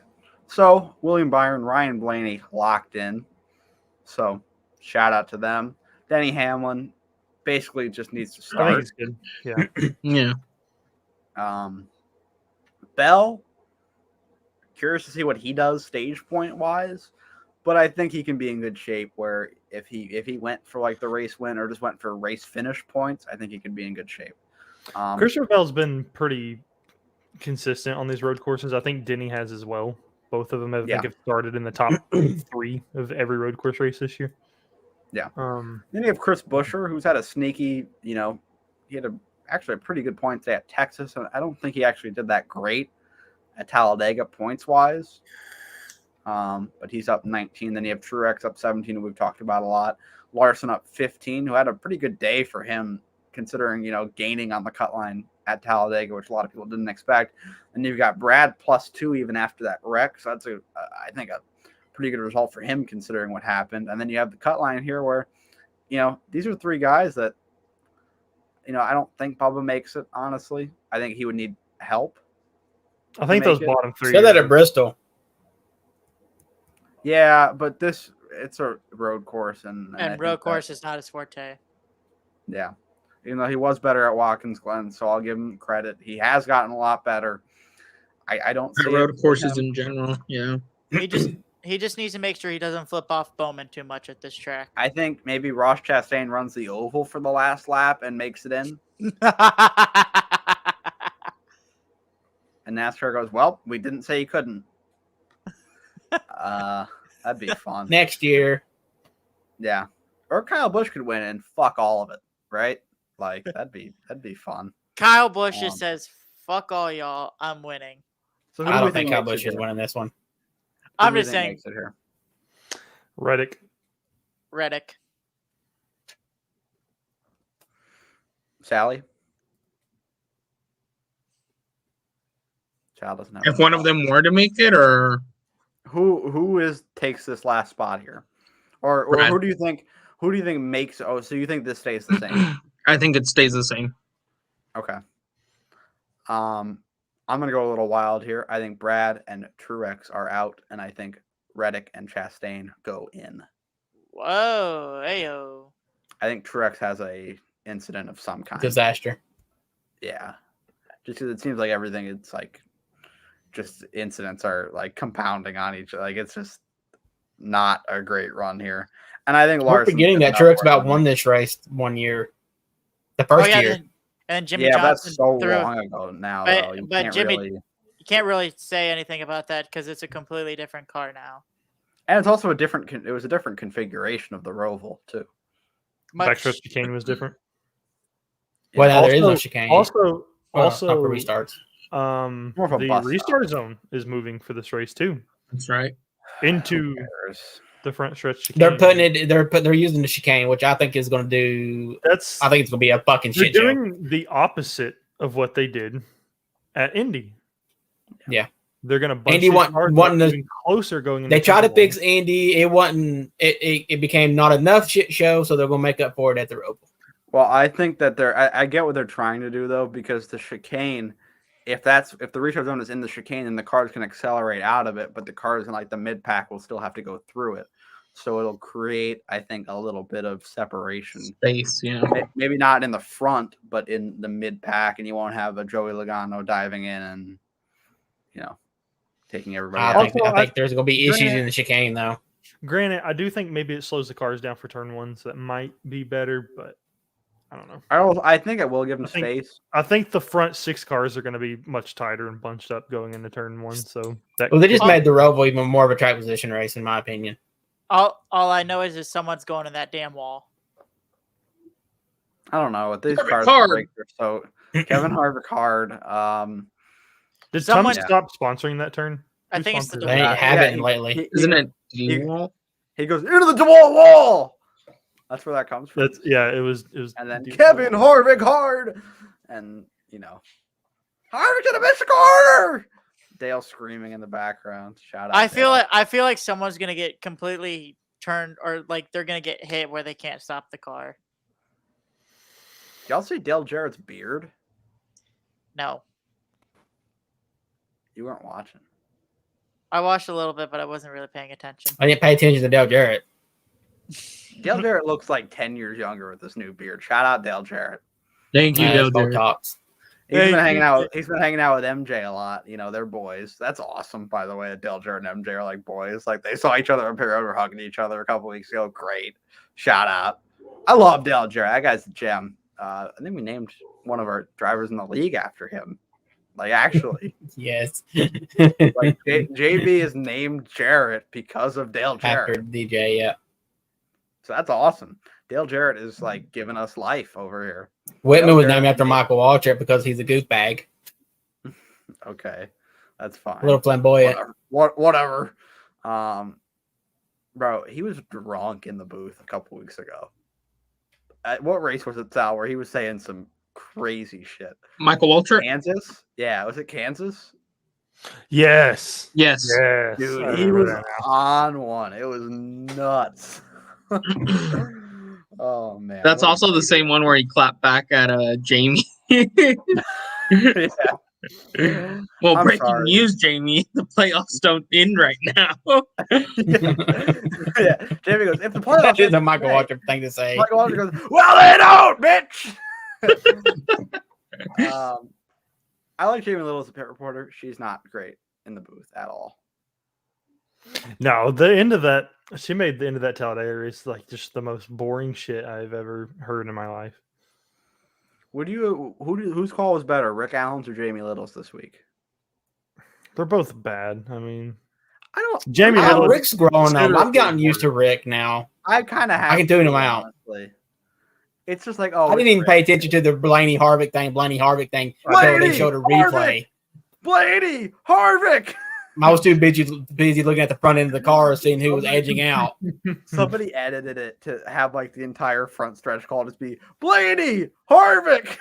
So William Byron, Ryan Blaney locked in. So shout out to them. Denny Hamlin basically just needs to I think start. he's good. Yeah. Yeah. Bell, curious to see what he does stage point wise, but I think he can be in good shape where if he went for like the race win or just went for race finish points, I think he could be in good shape. Christopher Bell's been pretty consistent on these road courses. I think Denny has as well. Both of them, I think, have started in the top 3 of every road course race this year. Yeah. Then you have Chris Buescher, who's had a sneaky, he had actually a pretty good point today at Texas. And I don't think he actually did that great at Talladega points wise. But he's up 19. Then you have Truex up 17, who we've talked about a lot. Larson up 15, who had a pretty good day for him, considering, gaining on the cut line at Talladega, which a lot of people didn't expect. And you've got Brad +2 even after that wreck. So that's I think a pretty good result for him considering what happened. And then you have the cut line here where, these are 3 guys that, I don't think Bubba makes it, honestly. I think he would need help. I think those bottom 3. Said that at Bristol. Yeah, but it's a road course. And road course is not his forte. Yeah. Even though he was better at Watkins Glen, so I'll give him credit. He has gotten a lot better. I don't see road courses in general. Yeah. He just needs to make sure he doesn't flip off Bowman too much at this track. I think maybe Ross Chastain runs the oval for the last lap and makes it in. And NASCAR goes, well, we didn't say he couldn't. That'd be fun. Next year. Yeah. Or Kyle Busch could win and fuck all of it, right? Like that'd be fun. Kyle Busch just says, fuck all y'all, I'm winning. So I don't think Kyle Busch is winning this one. I'm just saying. Here? Reddick. Sally? Sal doesn't have If one of them were to make it, or who takes this last spot here? Or who do you think makes so you think this stays the same? I think it stays the same. Okay. I'm gonna go a little wild here. I think Brad and Truex are out, and I think Reddick and Chastain go in. Whoa, ayo. I think Truex has a incident of some kind. Disaster. Yeah. Just because it seems like everything, it's like just incidents are like compounding on each other. Like it's just not a great run here. And I think We're forgetting that Truex about won this race one year. The first year. And Jimmy Johnson that's so long ago now. But Jimmy, you can't really say anything about that because it's a completely different car now. And it's also it was a different configuration of the Roval too. Backstretch chicane was different. Well, now there is no chicane. Also, restarts. The restart zone is moving for this race too. That's right. Into the front stretch chicane. They're using the chicane, which I think is going to do. I think it's going to be a fucking shit show. They're doing the opposite of what they did at Indy. Yeah, they're going to bunch Indy wanting closer going. They tried to fix Indy. It wasn't. It became not enough shit show, so they're going to make up for it at the Roval. Well, I think that I get what they're trying to do though, because the chicane, if the restart zone is in the chicane, then the cars can accelerate out of it, but the cars in like the mid pack will still have to go through it. So it'll create, I think, a little bit of separation. Space, yeah. Maybe not in the front, but in the mid pack, and you won't have a Joey Logano diving in and taking everybody out. I think there's going to be issues in the chicane though. Granted, I do think maybe it slows the cars down for turn 1, so that might be better, but I don't know. I think it will give them space. I think the front 6 cars are going to be much tighter and bunched up going into turn 1. So they just made the Roval even more of a track position race, in my opinion. All I know is someone's going in that damn wall. I don't know what these cars are. So Kevin Harvick hard. Did someone stop sponsoring that turn? I think it's the They haven't lately. Isn't it? He goes into the DeWalt wall. That's where that comes from. It was. And then Kevin Harvick hard, and Harvick gonna miss a corner. Dale screaming in the background. Shout out. I feel like someone's gonna get completely turned, or like they're gonna get hit where they can't stop the car. Y'all see Dale Jarrett's beard? No. You weren't watching. I watched a little bit, but I wasn't really paying attention. I didn't pay attention to Dale Jarrett. Dale Jarrett looks like 10 years younger with this new beard. Shout out Dale Jarrett. Thank you, Dale Jarrett. Talks. He's been hanging out with MJ a lot. You know, they're boys. That's awesome, by the way. That Dale Jarrett and MJ are like boys. Like they saw each other up here, were hugging each other a couple weeks ago. Great. Shout out. I love Dale Jarrett. That guy's a gem. I think we named one of our drivers in the league after him. Like actually. Yes. Like JB is named Jarrett because of Dale Jarrett. After DJ, yeah. So that's awesome. Dale Jarrett is like giving us life over here. Whitman was named after Michael Waltrip because he's a goose bag. Okay, that's fine. A little flamboyant. Whatever. Bro, he was drunk in the booth a couple weeks ago. At what race was it, Sal, where he was saying some crazy shit? Michael Waltrip? Kansas? Yeah, was it Kansas? Yes. Yes. Dude, he was on one. It was nuts. Oh man, that's also the same one where he clapped back at Jamie. Yeah. Well, I'm breaking sorry. news, Jamie: the playoffs don't end right now. Yeah. Jamie goes, if the playoffs That's a Michael Waltrip thing to say. Michael Waltrip goes, well, they don't, bitch. I like Jamie Little as a pit reporter. She's not great in the booth at all. No, the end of that, she made the end of that Talladega race like just the most boring shit I've ever heard in my life. Whose call was better, Rick Allen's or Jamie Little's this week? They're both bad. I mean, I don't. Jamie Little. Rick's growing up. I've gotten used to Rick now. I kind of have. I can tune him out. Honestly. It's just like, oh, I didn't even pay attention to the Blaney Harvick thing until they showed a replay. Blaney Harvick. I was too busy looking at the front end of the car, seeing who was edging out. Somebody edited it to have like the entire front stretch call just be Blaney Harvick,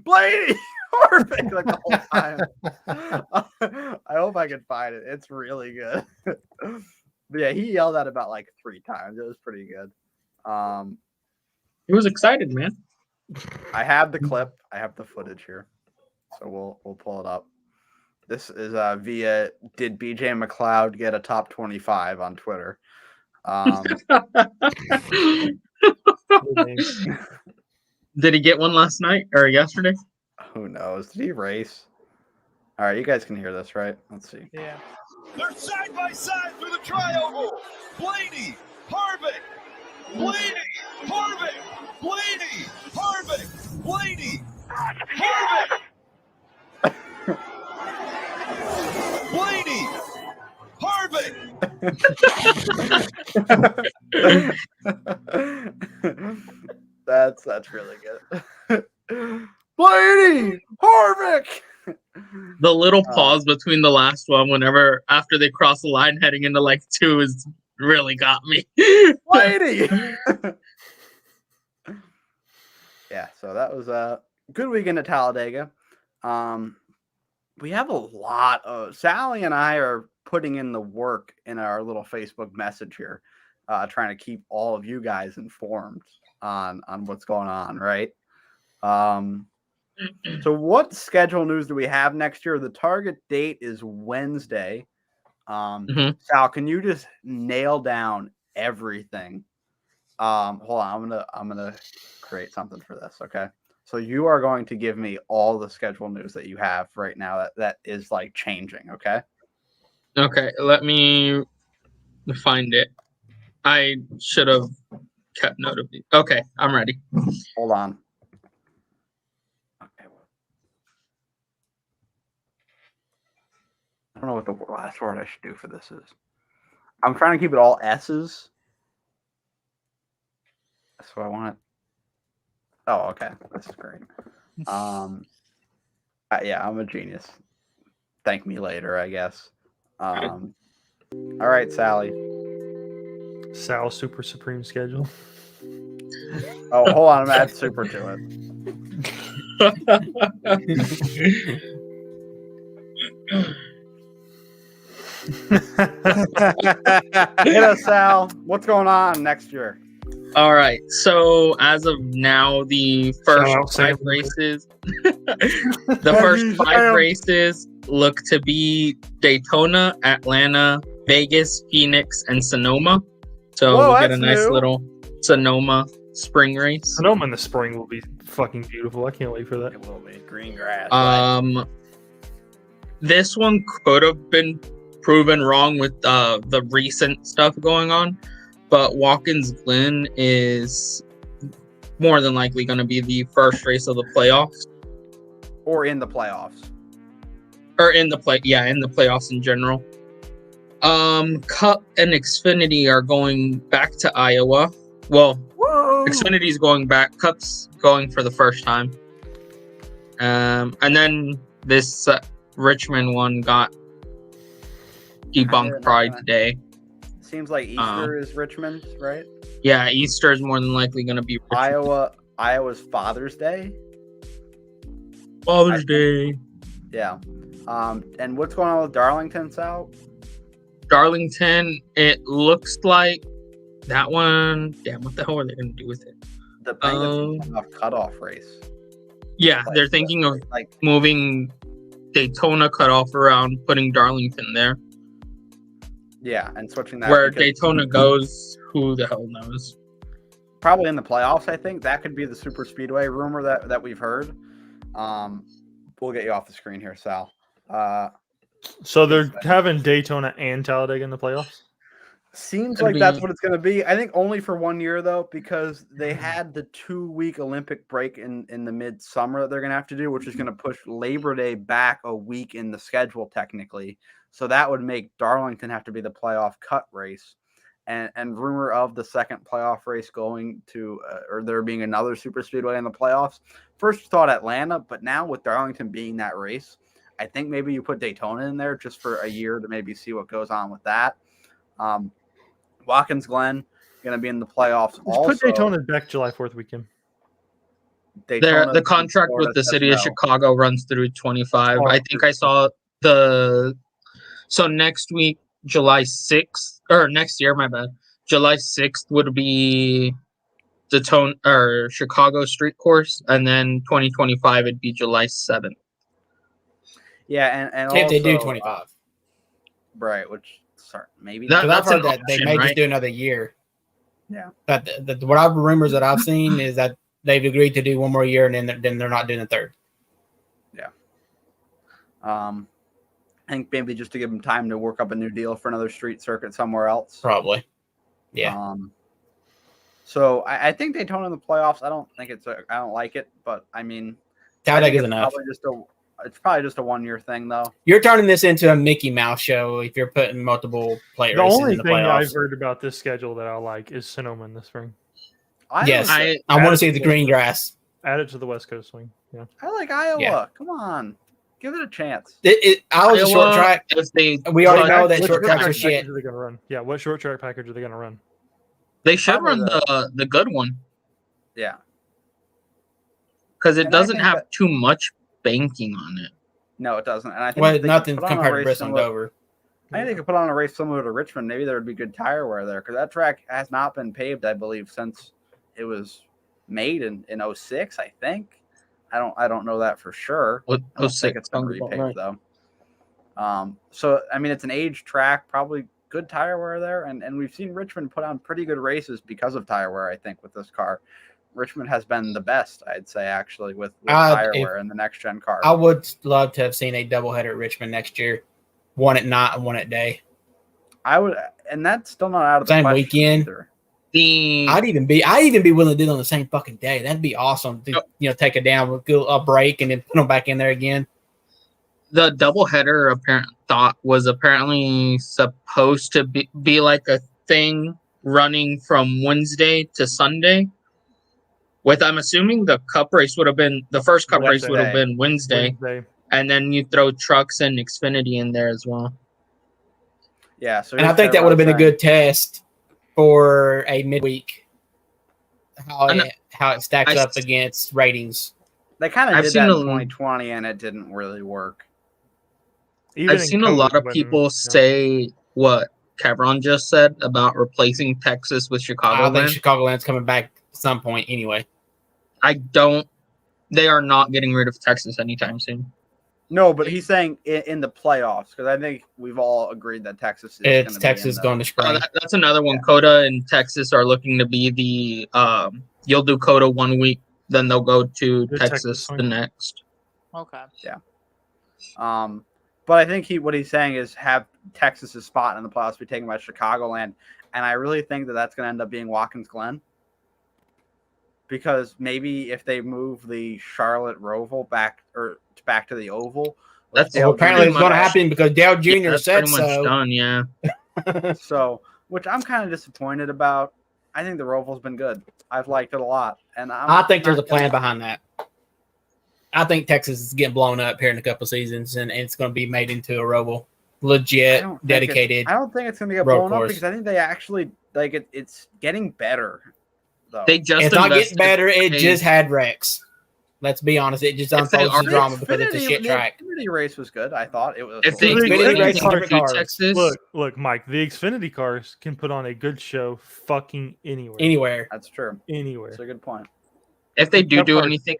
Blaney Harvick, like the whole time. I hope I can find it. It's really good. But yeah, he yelled at about like 3 times. It was pretty good. He was excited, man. I have the clip. I have the footage here, so we'll pull it up. This is via did BJ McLeod get a top 25 on Twitter? Did he get one last night or yesterday? Who knows? Did he race? All right, you guys can hear this, right? Let's see. Yeah. They're side by side through the tri-oval. Blaney, Harvick, Blaney, Harvick, Blaney, Harvick, Blaney, Harvick. Blaney, Harvick. That's really good. Blaney, Harvick. The little pause between the last one, whenever after they cross the line heading into like 2, is really got me. Blaney. Yeah, so that was a good weekend at Talladega. We have a lot of Sally and I are putting in the work in our little Facebook message here, trying to keep all of you guys informed on what's going on, right? So what schedule news do we have next year? The target date is Wednesday. Sal, can you just nail down everything? Hold on, I'm gonna create something for this, okay? So you are going to give me all the schedule news that you have right now that is like changing, okay? Okay, let me find it. I should have kept note of it. Okay, I'm ready. Hold on. Okay. I don't know what the last word I should do for this is. I'm trying to keep it all S's. So I want it. Oh, okay. This is great. Yeah, I'm a genius. Thank me later, I guess. All right, Sally. Sal Super Supreme schedule. Oh, hold on. I'm add super to it. Hit us, Sal. What's going on next year? All right. So as of now, the first 5 races, look to be Daytona, Atlanta, Vegas, Phoenix, and Sonoma. So Whoa, we'll get a that's nice new. little Sonoma spring race. Sonoma in the spring will be fucking beautiful. I can't wait for that. It will be green grass. This one could have been proven wrong with the recent stuff going on, but Watkins Glen is more than likely going to be the first race of the playoffs, or in the playoffs. or in the playoffs in general. Cup and Xfinity are going back to Iowa. Well, Whoa! Xfinity's going back. Cup's going for the first time. And then this Richmond one got debunked probably today. Seems like Easter is Richmond, right? Yeah, Easter is more than likely going to be Richmond. Iowa's Father's Day. Father's Day. Yeah. And what's going on with Darlington, Sal? Darlington, it looks like that one. Damn, what the hell are they going to do with it? The Bengals cutoff race. Yeah, they're thinking of moving Daytona cutoff around, putting Darlington there. Yeah, and switching that. Where Daytona goes, who the hell knows? Probably in the playoffs, I think. That could be the super speedway rumor that we've heard. We'll get you off the screen here, Sal. So they're having Daytona and Talladega in the playoffs? Seems like that's what it's going to be. I think only for 1 year, though, because they had the 2-week Olympic break in the midsummer that they're going to have to do, which is going to push Labor Day back a week in the schedule, technically. So that would make Darlington have to be the playoff cut race. And rumor of the second playoff race going to, or there being another super speedway in the playoffs. First thought Atlanta, but now with Darlington being that race, I think maybe you put Daytona in there just for a year to maybe see what goes on with that. Watkins Glen going to be in the playoffs. Also, put Daytona back July 4th weekend. The contract with the city of Chicago runs through 25. I think I saw so next week, July 6th, or next year, my bad. July 6th would be the Chicago street course, and then 2025 it'd be July 7th. Yeah, and if also, they do 25, right? Which maybe I've heard that they may just do another year. Yeah, that whatever rumors that I've seen is that they've agreed to do one more year, and then they're not doing the third. Yeah. I think maybe just to give them time to work up a new deal for another street circuit somewhere else. Probably. Yeah. So I think Daytona in the playoffs. I don't think I don't like it, but I mean, Talladega is enough. It's probably just a 1 year thing, though. You're turning this into a Mickey Mouse show if you're putting multiple play races in the playoffs. The only thing I've heard about this schedule that I like is Sonoma in the spring. Yes, I want to see the green grass. Add it to the West Coast swing. Yeah, I like Iowa. Yeah. Come on, give it a chance. Iowa's a short track. We already know that short tracks are shit. Are they going to run? Yeah, what short track package are they going to run? They should run the good one. Yeah, because it doesn't have too much banking on it. No, it doesn't. And I think nothing compared to Bristol and Dover. I think they could put on a race similar to Richmond. Maybe there would be good tire wear there, because that track has not been paved, I believe, since it was made in 06, I think. I don't know that for sure. What, I don't think it's been repaved, though. So I mean, it's an aged track, probably good tire wear there, and we've seen Richmond put on pretty good races because of tire wear, I think, with this car. Richmond has been the best, I'd say, actually, with tire wear in the next gen car. I would love to have seen a doubleheader at Richmond next year, one at night and one at day. I would, and that's still not out of the same weekend. Either. I'd even be willing to do it on the same fucking day. That'd be awesome. To, take it down, a break, and then put them back in there again. The doubleheader was apparently supposed to be like a thing running from Wednesday to Sunday. I'm assuming the cup race would have been the first cup race would have been Wednesday, and then you throw trucks and Xfinity in there as well. Yeah, so and I think that would have been a good test for a midweek. How it stacks up against ratings. They kind of did that in 2020, and it didn't really work. I've seen a lot of people say what Cameron just said about replacing Texas with Chicagoland. I think Chicagoland's coming back at some point anyway. They are not getting rid of Texas anytime soon. No, but he's saying in the playoffs because I think we've all agreed that Texas is Texas going to spring. That's another one. Yeah. Coda and Texas are looking to be the you'll do Coda 1 week, then they'll go to Texas the next. Okay. Yeah. But I think what he's saying is have Texas's spot in the playoffs be taken by Chicagoland, and I really think that's going to end up being Watkins Glen. Because maybe if they move the Charlotte Roval back to the Oval, apparently it's going to happen because Dale Jr. said so. Done, yeah. So, which I'm kind of disappointed about. I think the Roval's been good. I've liked it a lot, and I think there's a plan behind that. I think Texas is getting blown up here in a couple of seasons, and it's going to be made into a Roval, legit, dedicated. I don't think it's going to get blown up because I think they actually like it. It's getting better. Though. It's not getting better. It just had wrecks. Let's be honest. It just unfolds the drama because it's a shit track. The Xfinity race was good. I thought it was. If the Xfinity race is Texas, look, Mike. The Xfinity cars can put on a good show, fucking anywhere. Anywhere. That's true. Anywhere. That's a good point. If they do anything,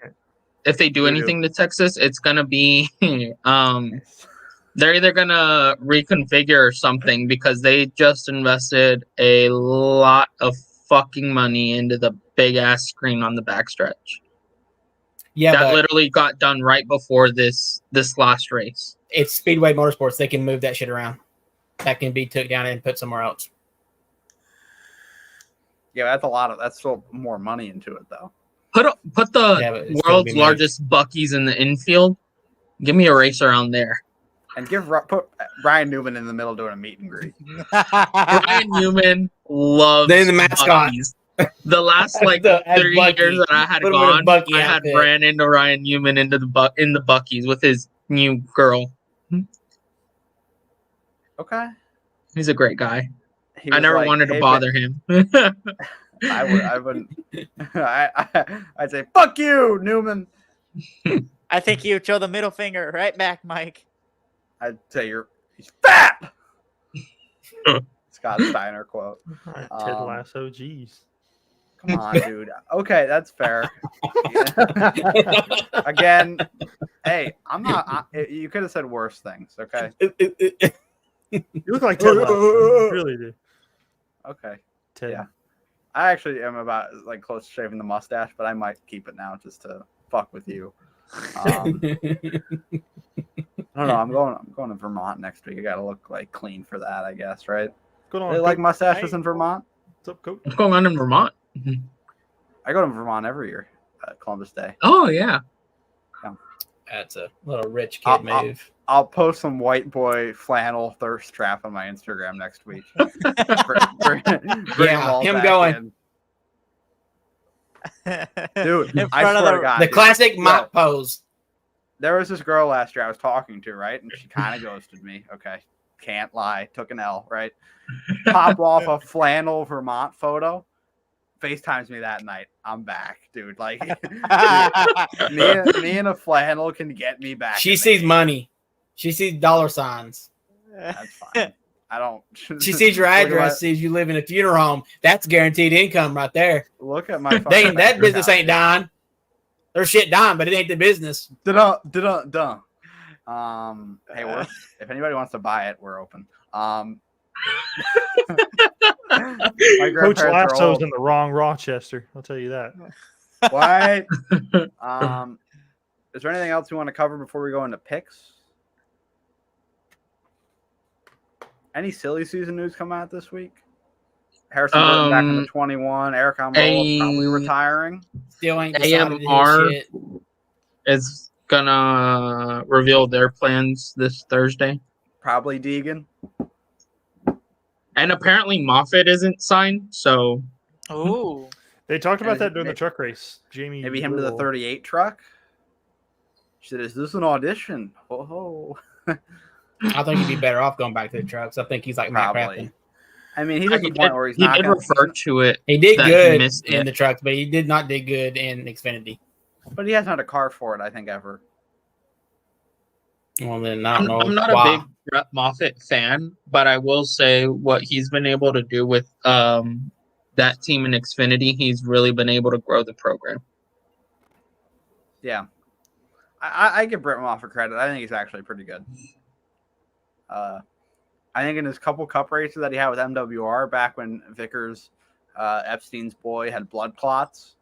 to Texas, it's gonna be they're either gonna reconfigure something because they just invested a lot of fucking money into the big ass screen on the backstretch. Yeah, that literally got done right before this last race. It's Speedway Motorsports. They can move that shit around. That can be took down and put somewhere else. Yeah, that's still more money into it though. Put the world's largest Buc-ee's in the infield. Give me a race around there. And put Brian Newman in the middle doing a meet and greet. Brian Newman loves the mascot. Buc-ee's. The last 3 years that I had gone, I had ran into Ryan Newman in the Buc-ee's with his new girl. Okay, he's a great guy. I never wanted to bother him. I wouldn't. I'd say fuck you, Newman. I think you throw the middle finger right back, Mike. I'd say he's fat. Scott Steiner quote. Ted Lasso, jeez. Come on, dude. Okay, that's fair. Again, hey, I'm not. You could have said worse things. Okay. You look like Ted Lasso. You really do. Okay. Ted. Yeah. I actually am about close to shaving the mustache, but I might keep it now just to fuck with you. I don't know. I'm going to Vermont next week. I got to look clean for that, I guess, right? They like mustaches in Vermont? What's up, Coach? What's going on in Vermont? I go to Vermont every year, Columbus Day. Oh, yeah. That's a little rich kid move. I'll post some white boy flannel thirst trap on my Instagram next week. bring him going. Dude, I swear to God. The classic mock pose. There was this girl last year I was talking to, right? And she kind of ghosted me. Okay. Can't lie. Took an L, right? Pop off a flannel Vermont photo. FaceTimes me that night. I'm back, dude. Me and a flannel can get me back. She sees money. She sees dollar signs. That's fine. I don't. She sees your address, sees you live in a funeral home. That's guaranteed income right there. Look at my. That business ain't dying. Their shit dying, but it ain't the business. Hey, if anybody wants to buy it, we're open. Coach Lasso's in the wrong Rochester. I'll tell you that. What? Is there anything else you want to cover before we go into picks? Any silly season news come out this week? Harrison Burton back in the 21. Eric Almirola probably retiring. Still ain't AMR is gonna reveal their plans this Thursday. Probably Deegan. And apparently Moffitt isn't signed, so. Oh. They talked about that during the truck race. Jamie. Maybe him to the 38 truck. She said, "Is this an audition?" Oh. I think he'd be better off going back to the trucks. I think he's like Matt Crafton. I mean, he's at the point where he's not. He did refer to it. He did good in the trucks, but he did not do good in Xfinity. But he hasn't had a car for it, I think, ever. Well, then I don't know. I'm not a big Brett Moffitt fan, but I will say what he's been able to do with that team in Xfinity, he's really been able to grow the program. Yeah. I give Brittenmoff for credit. I think he's actually pretty good. I think in his couple cup races that he had with MWR back when Vickers, Epstein's boy, had blood clots.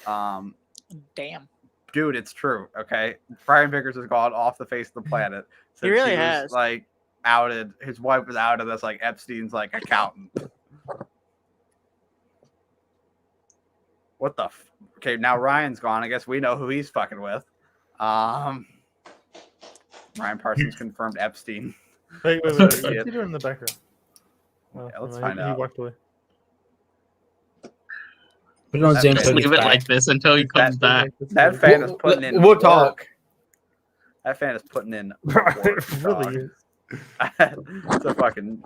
Damn. Dude, it's true. Okay, Brian Vickers has gone off the face of the planet. He really was, has. Like outed. His wife was outed as like Epstein's like accountant. What the? Okay, now Ryan's gone. I guess we know who he's fucking with. Ryan Parsons confirmed Epstein. Wait. What's he doing in the background? Yeah, let's find out. He walked away. Put it on Zoom. Just leave it like this until he comes back. That fan is putting in. We'll talk. That fan is putting in. It really is. It's a fucking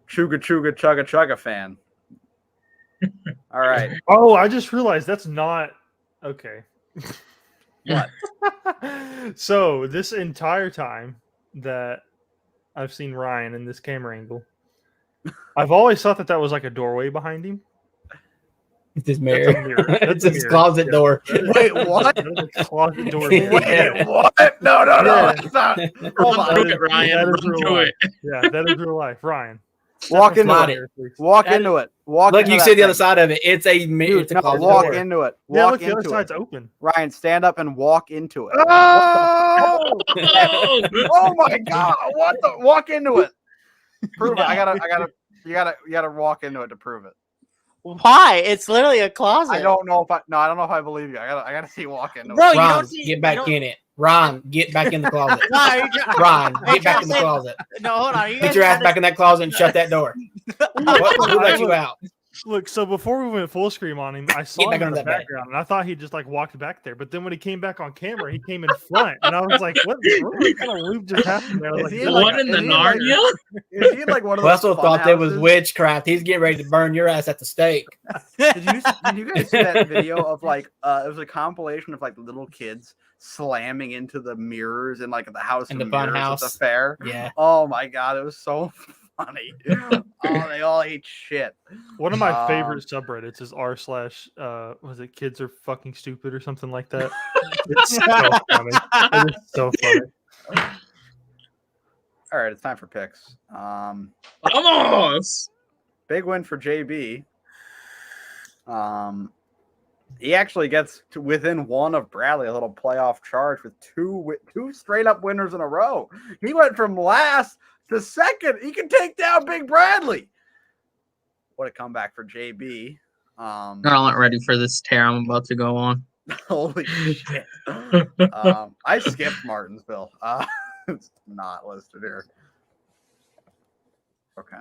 chugga chugga chugga fan. All right. Oh, I just realized that's not okay. What? So this entire time that I've seen Ryan in this camera angle, I've always thought that was like a doorway behind him. It's his mirror. That's It's his closet door. Wait, what? Closet door. Wait, what? No. Yeah. That's not. Hold Run on. through it, Ryan. That is Run real through life. it. Yeah, that is real life. Ryan. Walk into Slide it. it. Please. Walk into it. Walk. Look, into you that can see the other thing. side of it. It's a mirror. Dude, It's a no, closet walk door. into it. Yeah, Walk look, the other into side's it. open. Ryan, stand up and walk into it. Oh! Oh my god! What the? Walk into it. Prove it. You gotta walk into it to prove it. Why? It's literally a closet. I don't know if I believe you. I gotta see you walk into Bro, it. you Ron, don't see. get back in it. Ron, get back in the closet. No, Ron, Are you get back trying in to the say- closet. no, hold on. You Get guys your ass gotta- back in that closet and shut that door. Who let you out? Look, so before we went full screen on him, I saw back him in under the that bed. background, and I thought he just like walked back there. But then when he came back on camera, he came in front, and I was like, "What kind of loop just happened there?" I was Is he like, like- What in the is he like- Narnia? Is he like one of those? Russell fun thought that was houses? witchcraft. He's getting ready to burn your ass at the stake. Did you guys see that video of like it was a compilation of like little kids slamming into the mirrors in like the house In of the fun mirrors house. at the fair? Yeah. Oh my god, it was so funny. Oh, they all ate shit. one of my favorite subreddits is r/was it kids are fucking stupid or something like that. It's so funny. It is so funny. All right, it's time for picks. Vamos! Big win for JB. He actually gets to within one of Bradley, a little playoff charge with two straight up winners in a row. He went from last to second. He can take down Big Bradley. What a comeback for JB. Y'all aren't ready for this tear I'm about to go on. Holy shit. I skipped Martinsville. It's not listed here. Okay.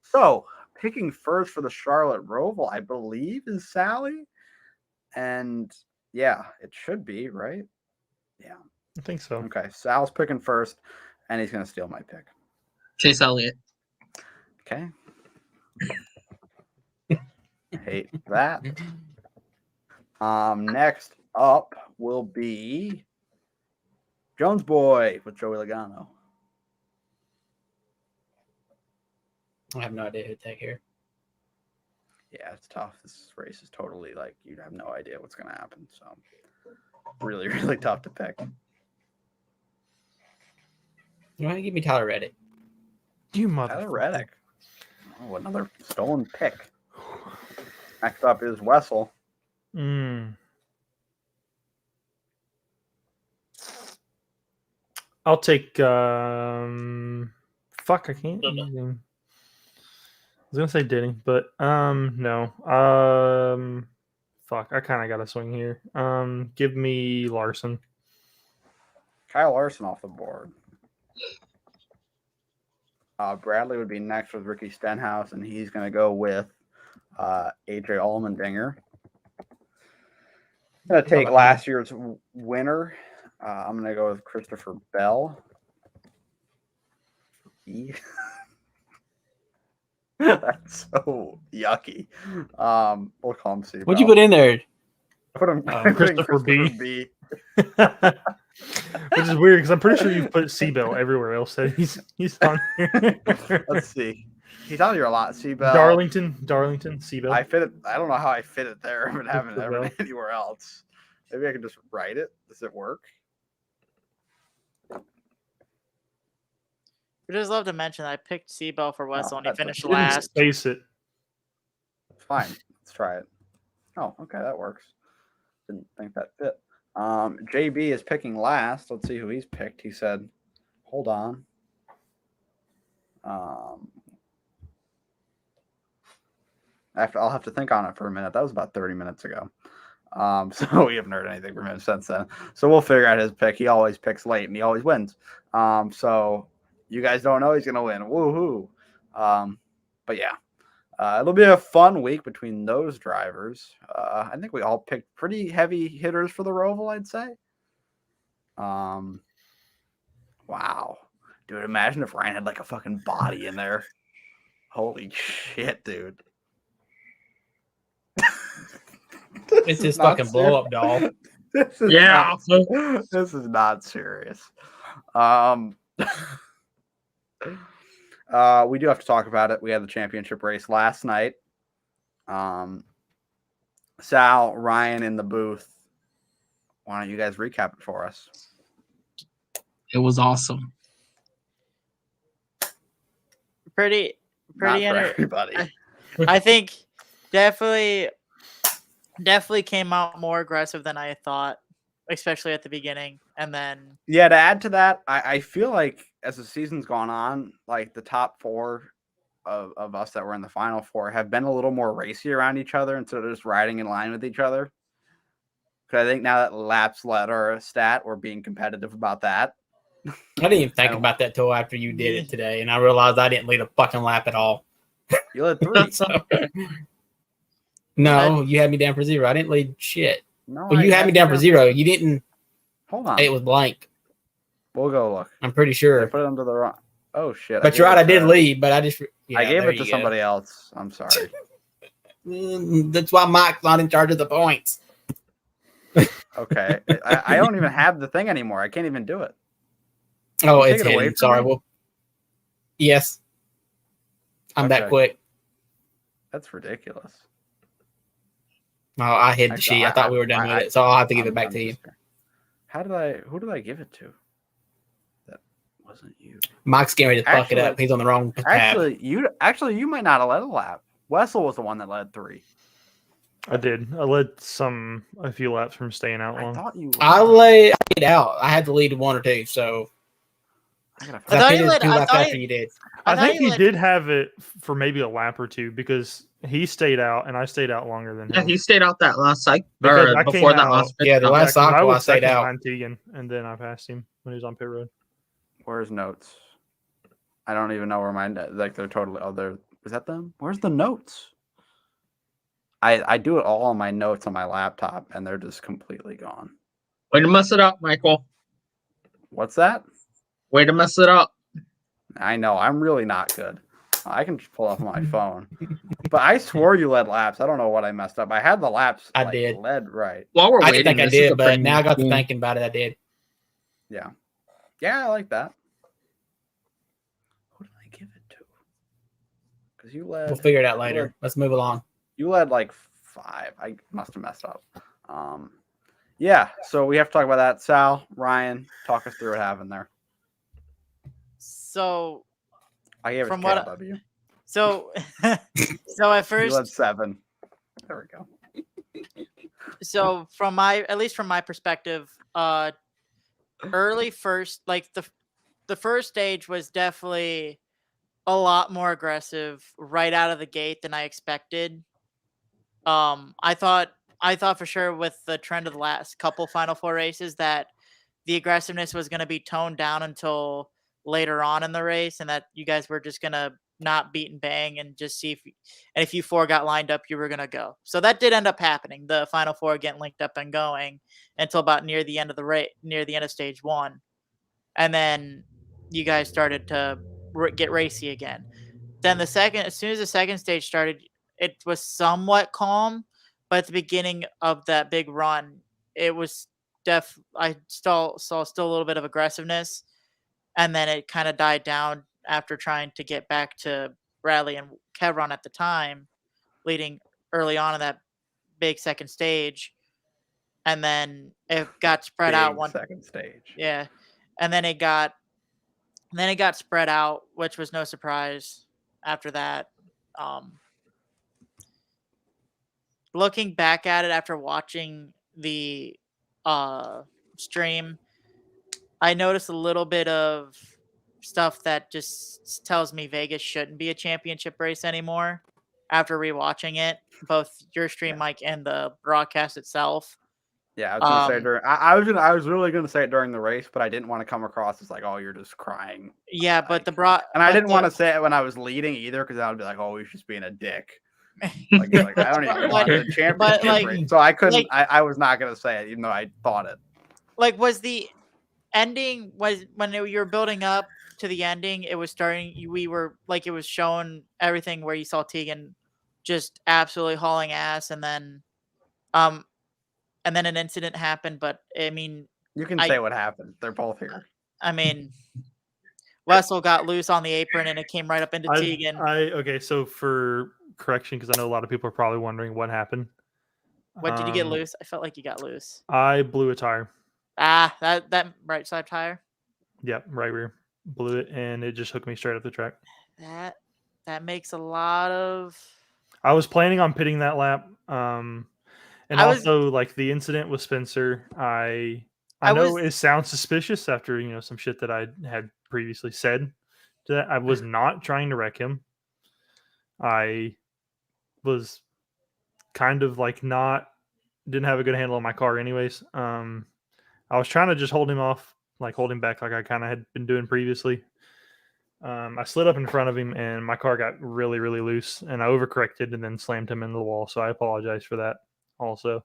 So, picking first for the Charlotte Roval, I believe, is Sally. And yeah, it should be, right? Yeah. I think so. Okay. Sal's picking first, and he's going to steal my pick. Chase Elliott. Okay. Hate that. Next up will be Jones Boy with Joey Logano. I have no idea who to take here. Yeah, it's tough. This race is totally like you have no idea what's going to happen. So, really, really tough to pick. You want to give me Tyler Reddick? You Tyler mother. Reddick. Oh, another stolen pick. Next up is Wessel. I'll take. Fuck, I can't. I was gonna say Denny, but no. Fuck, I kind of got to swing here. Give me Larson. Kyle Larson off the board. Bradley would be next with Ricky Stenhouse, and he's going to go with AJ Allmendinger. I'm going to take last year's winner. I'm going to go with Christopher Bell. That's so yucky. We'll call him C. What'd you put in there? Put him Christopher B. Which is weird because I'm pretty sure you've put Seabell everywhere else that he's on here. Let's see. He's out here a lot. Seabell. Darlington, Seabell. I fit it. I don't know how I fit it there, but haven't ever anywhere else. Maybe I can just write it. Does it work? We just love to mention that I picked Seabell for Wessel and he finished Didn't last. space it. Fine. Let's try it. Oh, okay, that works. Didn't think that fit. JB is picking last. Let's see who he's picked. He said, "Hold on." I'll have to think on it for a minute. That was about 30 minutes ago. So we haven't heard anything from him since then. So we'll figure out his pick. He always picks late and he always wins. So you guys don't know he's gonna win. Woohoo! But yeah, it'll be a fun week between those drivers. I think we all picked pretty heavy hitters for the Roval, I'd say. Wow, dude! Imagine if Ryan had like a fucking body in there. Holy shit, dude! It's his fucking blow up doll. This is Yeah. this is not serious. We do have to talk about it. We had the championship race last night. Sal, Ryan in the booth. Why don't you guys recap it for us? It was awesome. Pretty Not for everybody. I think definitely came out more aggressive than I thought, especially at the beginning. And then Yeah, to add to that, I feel like as the season's gone on, like the top four of us that were in the final four have been a little more racy around each other instead of just riding in line with each other. Because I think now that laps led are a stat, we're being competitive about that. I didn't even think about that till after you did it today, and I realized I didn't lead a fucking lap at all. You led 3. No, you had me down for 0. I didn't lead shit. No, Well, you had me down for 0. You didn't. Hold on. It was blank. We'll go look. I'm pretty I sure. put it under the wrong. Oh shit! But you're right. I did lead, but I just. Yeah, I gave there it to you go. somebody else. I'm sorry. That's why Mike's not in charge of the points. Okay, I don't even have the thing anymore. I can't even do it. Oh, Take it's it away hidden. from Sorry. me? Well, yes. I'm Okay. that quick. That's ridiculous. Oh, I hid the I- sheet. I thought we were done with it, so I'll have to give it back to you. Who did I give it to? That wasn't you. Mike's getting ready to fuck it up. Actually- He's on the wrong tab. Actually, you might not have led a lap. Wessel was the one that led 3. I did. I led a few laps from staying out I long. thought you. I laid out. I had to lead 1 or 2, so I gotta I thought I you pitted led- 2 I laps thought after you- you did. I thought think you he led- did have it for maybe a lap or 2 because he stayed out and I stayed out longer than him. Yeah, he stayed out that last cycle Because or I before came that out- last pit Yeah, the stop. last 'cause I cycle I was stayed second out. behind Tegan, and then I passed him when he was on pit road. Where's notes? I don't even know where mine. Like they're totally. Oh, they're. Is that them? Where's the notes? I do it all on my notes on my laptop, and they're just completely gone. Way to mess it up, Michael. What's that? Way to mess it up. I know. I'm really not good. I can just pull up my phone. But I swore you led laps. I don't know what I messed up. I had the laps. I did. Led right. While we're I waiting, didn't think I this is a did, but pretty now I got to cool- thinking about it. I did. Yeah. Yeah, I like that. Who did I give it to? Because you led. We'll figure it out later. Let's move along. You led like 5. I must have messed up. Yeah, so we have to talk about that. Sal, Ryan, talk us through what happened there. so I gave it From to what KLW. so at You led first 7. There we go. so at least from my perspective, early first, like the first stage was definitely a lot more aggressive right out of the gate than I expected. I thought for sure with the trend of the last couple Final Four races that the aggressiveness was going to be toned down until later on in the race, and that you guys were just going to not beat and bang and just see if you 4 got lined up, you were going to go. So that did end up happening. The Final Four getting linked up and going until about near the end of the race, near the end of stage 1. And then you guys started to get racy again. Then as soon as the second stage started, it was somewhat calm, but at the beginning of that big run, it was I saw still a little bit of aggressiveness, and then it kind of died down after trying to get back to Bradley and Kevron at the time, leading early on in that big second stage, and then it got spread out one second stage. Yeah, and then it got spread out, which was no surprise after that. Looking back at it after watching the stream, I noticed a little bit of stuff that just tells me Vegas shouldn't be a championship race anymore after rewatching it, both your stream, Mike, and the broadcast itself. Yeah, I was gonna say I was really gonna say it during the race, but I didn't want to come across as like, oh, you're just crying. Yeah, but I didn't want to say it when I was leading either, because I would be like, oh, he's just being a dick. Like I don't even want the championship race, so I couldn't. I was not gonna say it, even though I thought it. Like, was the ending when you were building up to the ending? It was starting. We were like, it was showing everything where you saw Tegan just absolutely hauling ass, and then an incident happened. But I mean, you can say what happened. They're both here. I mean, Wessel got loose on the apron, and it came right up into Tegan. Okay, so for correction, because I know a lot of people are probably wondering what happened. What did you get loose? I felt like you got loose. I blew a tire. That right side tire. Yep, right rear. Blew it, and it just hooked me straight up the track. That makes a lot of. I was planning on pitting that lap, and also like the incident with Spencer. I know it sounds suspicious after some shit that I had previously said to that. I was not trying to wreck him. I was kind of like didn't have a good handle on my car anyways. I was trying to just hold him off, like hold him back like I kind of had been doing previously. I slid up in front of him and my car got really, really loose, and I overcorrected and then slammed him into the wall. So I apologize for that also.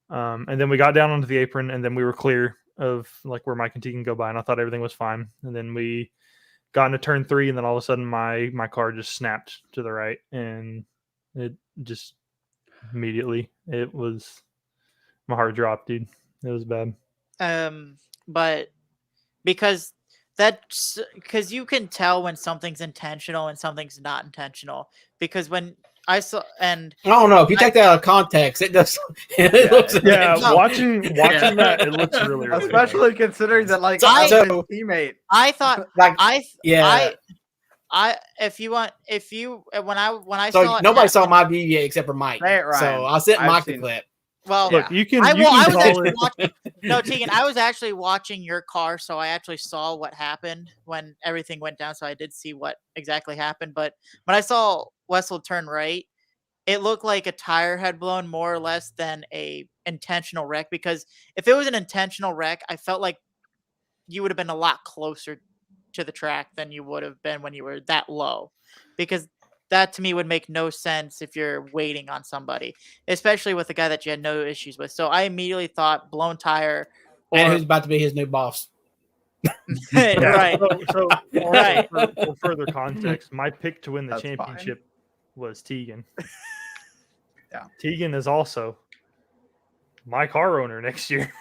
And then we got down onto the apron, and then we were clear of like where Mike and T can go by, and I thought everything was fine. And then we got into turn 3, and then all of a sudden my car just snapped to the right, and it just immediately my heart dropped, dude. It was bad. But because you can tell when something's intentional and something's not intentional, because when I saw, and I don't know if you take that out of context, it does. Watching that, it looks really, really especially bad. Considering that like teammate. I thought when I saw it, nobody saw my view yet except for Mike. So I sent Mike the clip. Well, look, you can. I was actually watching. No, Tegan, I was actually watching your car, so I actually saw what happened when everything went down. So I did see what exactly happened. But when I saw Wessel turn right, it looked like a tire had blown more or less than a intentional wreck. Because if it was an intentional wreck, I felt like you would have been a lot closer to the track than you would have been when you were that low. Because that to me would make no sense if you're waiting on somebody, especially with a guy that you had no issues with. So I immediately thought blown tire. And who's about to be his new boss. Right. So right. For further context, my pick to win the championship was Tegan. Yeah. Tegan is also my car owner next year.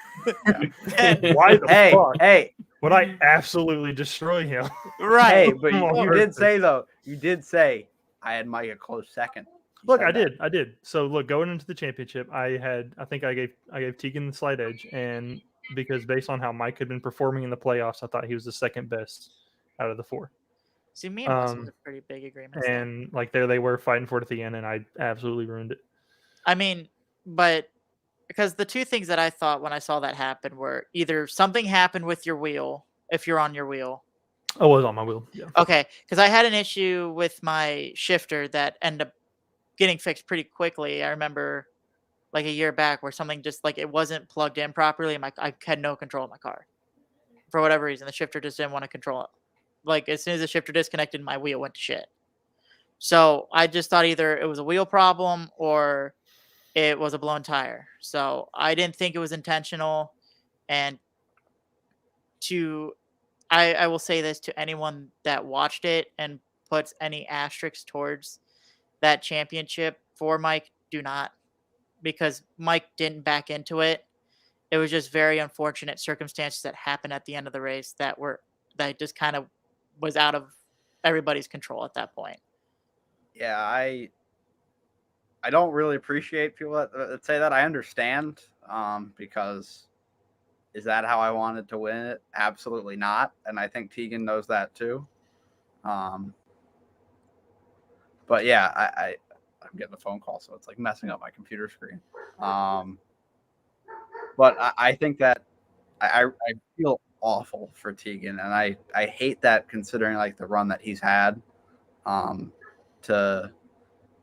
Why the fuck? Hey. Would I absolutely destroy him? Right. Hey, but you did say though. You did say I had Mike a close second. Look, I did. So look, going into the championship, I think I gave Tegan the slight edge, and because based on how Mike had been performing in the playoffs, I thought he was the second best out of the 4. See, me and Wes was a pretty big agreement. And like there they were fighting for it at the end, and I absolutely ruined it. I mean, but because the two things that I thought when I saw that happen were either something happened with your wheel, if you're on your wheel. I was on my wheel. Yeah. Okay, because I had an issue with my shifter that ended up getting fixed pretty quickly. I remember like a year back where something just like it wasn't plugged in properly, and I had no control of my car for whatever reason. The shifter just didn't want to control it. Like as soon as the shifter disconnected, my wheel went to shit. So I just thought either it was a wheel problem or it was a blown tire. So I didn't think it was intentional. And I will say this to anyone that watched it and puts any asterisks towards that championship for Mike, do not, because Mike didn't back into it. It was just very unfortunate circumstances that happened at the end of the race that just kind of was out of everybody's control at that point. Yeah, I don't really appreciate people that say that. I understand, because is that how I wanted to win it? Absolutely not, and I think Tegan knows that too. But yeah, I'm getting a phone call, so it's like messing up my computer screen. But I think that I feel awful for Tegan, and I hate that considering like the run that he's had,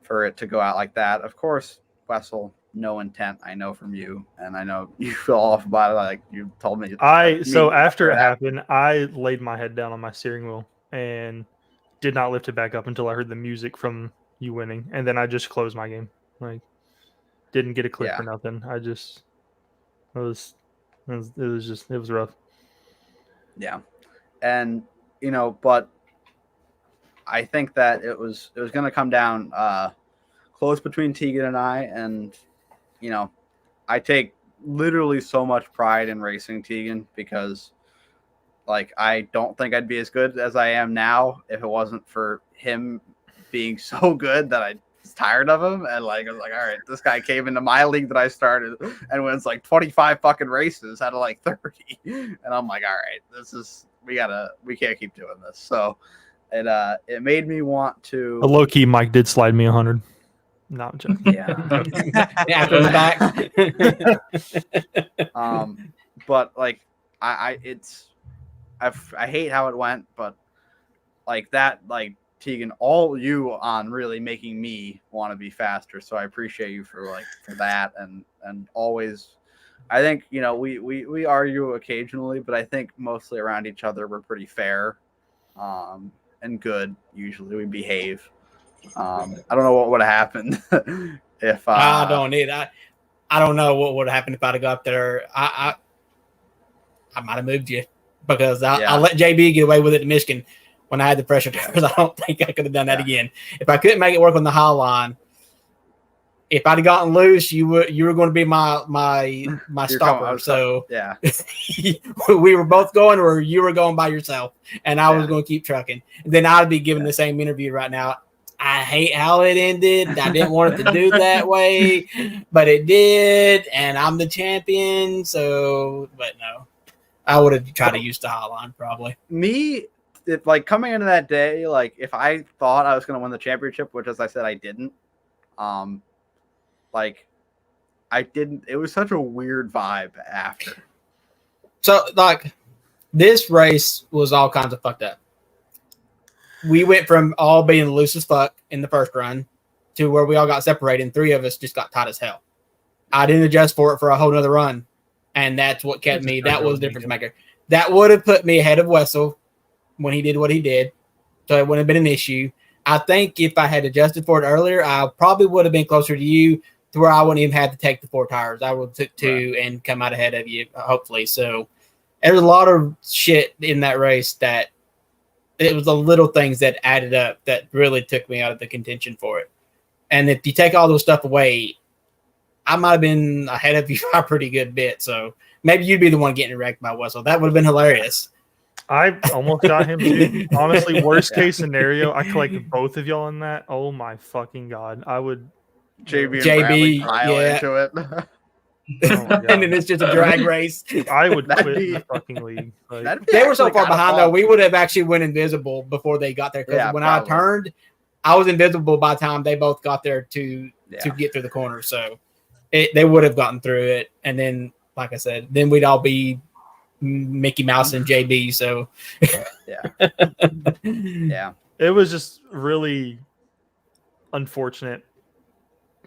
for it to go out like that. Of course, Wessel, no intent. I know from you, and I know you feel awful about it. Like you told me. So after it happened, I laid my head down on my steering wheel and did not lift it back up until I heard the music from you winning, and then I just closed my game. Like, didn't get a clip or nothing. It was rough. Yeah, and but I think that it was going to come down close between Tegan and I, and I take literally so much pride in racing Tegan because like I don't think I'd be as good as I am now if it wasn't for him being so good that I was tired of him, and like I was like, all right, this guy came into my league that I started and wins like 25 fucking races out of like 30, and I'm like, all right, we can't keep doing this. So it made me want to. A low key Mike did slide me 100. No, I'm joking. Yeah. After the back. But like I hate how it went, but like that, like Tegan, all you on really making me want to be faster. So I appreciate you for that, and always. I think we argue occasionally, but I think mostly around each other we're pretty fair, and good. Usually we behave. I don't know what would have happened if I don't either. I don't know what would have happened if I'd have got there. I might have moved you because I let JB get away with it in Michigan when I had the pressure tires. I don't think I could have done that again. If I couldn't make it work on the high line, if I'd have gotten loose, you were going to be my stopper. So yeah, we were both going, or you were going by yourself, and I was going to keep trucking. And then I'd be giving the same interview right now. I hate how it ended. I didn't want it to do that way, but it did, and I'm the champion. So, but no, I would have tried to use the high line probably. Me, if like coming into that day, like if I thought I was going to win the championship, which as I said I didn't, like I didn't. It was such a weird vibe after. So like this race was all kinds of fucked up. We went from all being loose as fuck in the first run to where we all got separated, and three of us just got tight as hell. I didn't adjust for it for a whole nother run, and that's what kept me. That was the difference maker. That would have put me ahead of Wessel when he did what he did, so it wouldn't have been an issue. I think if I had adjusted for it earlier, I probably would have been closer to you to where I wouldn't even have to take the 4 tires. I would have took 2 and come out ahead of you, hopefully. So there's a lot of shit in that race that it was the little things that added up that really took me out of the contention for it. And if you take all those stuff away, I might have been ahead of you by a pretty good bit. So maybe you'd be the one getting wrecked by Wessel. That would have been hilarious. I almost got him too. Honestly, worst case scenario, I collected both of y'all in that. Oh my fucking God. I would JB into it. Oh and then it's just a drag race. I would quit the fucking league. Like, they were so far behind though. We would have actually went invisible before they got there. Because when I turned, I was invisible by the time they both got there to get through the corner. So they would have gotten through it. And then, like I said, then we'd all be Mickey Mouse and JB. So yeah, it was just really unfortunate.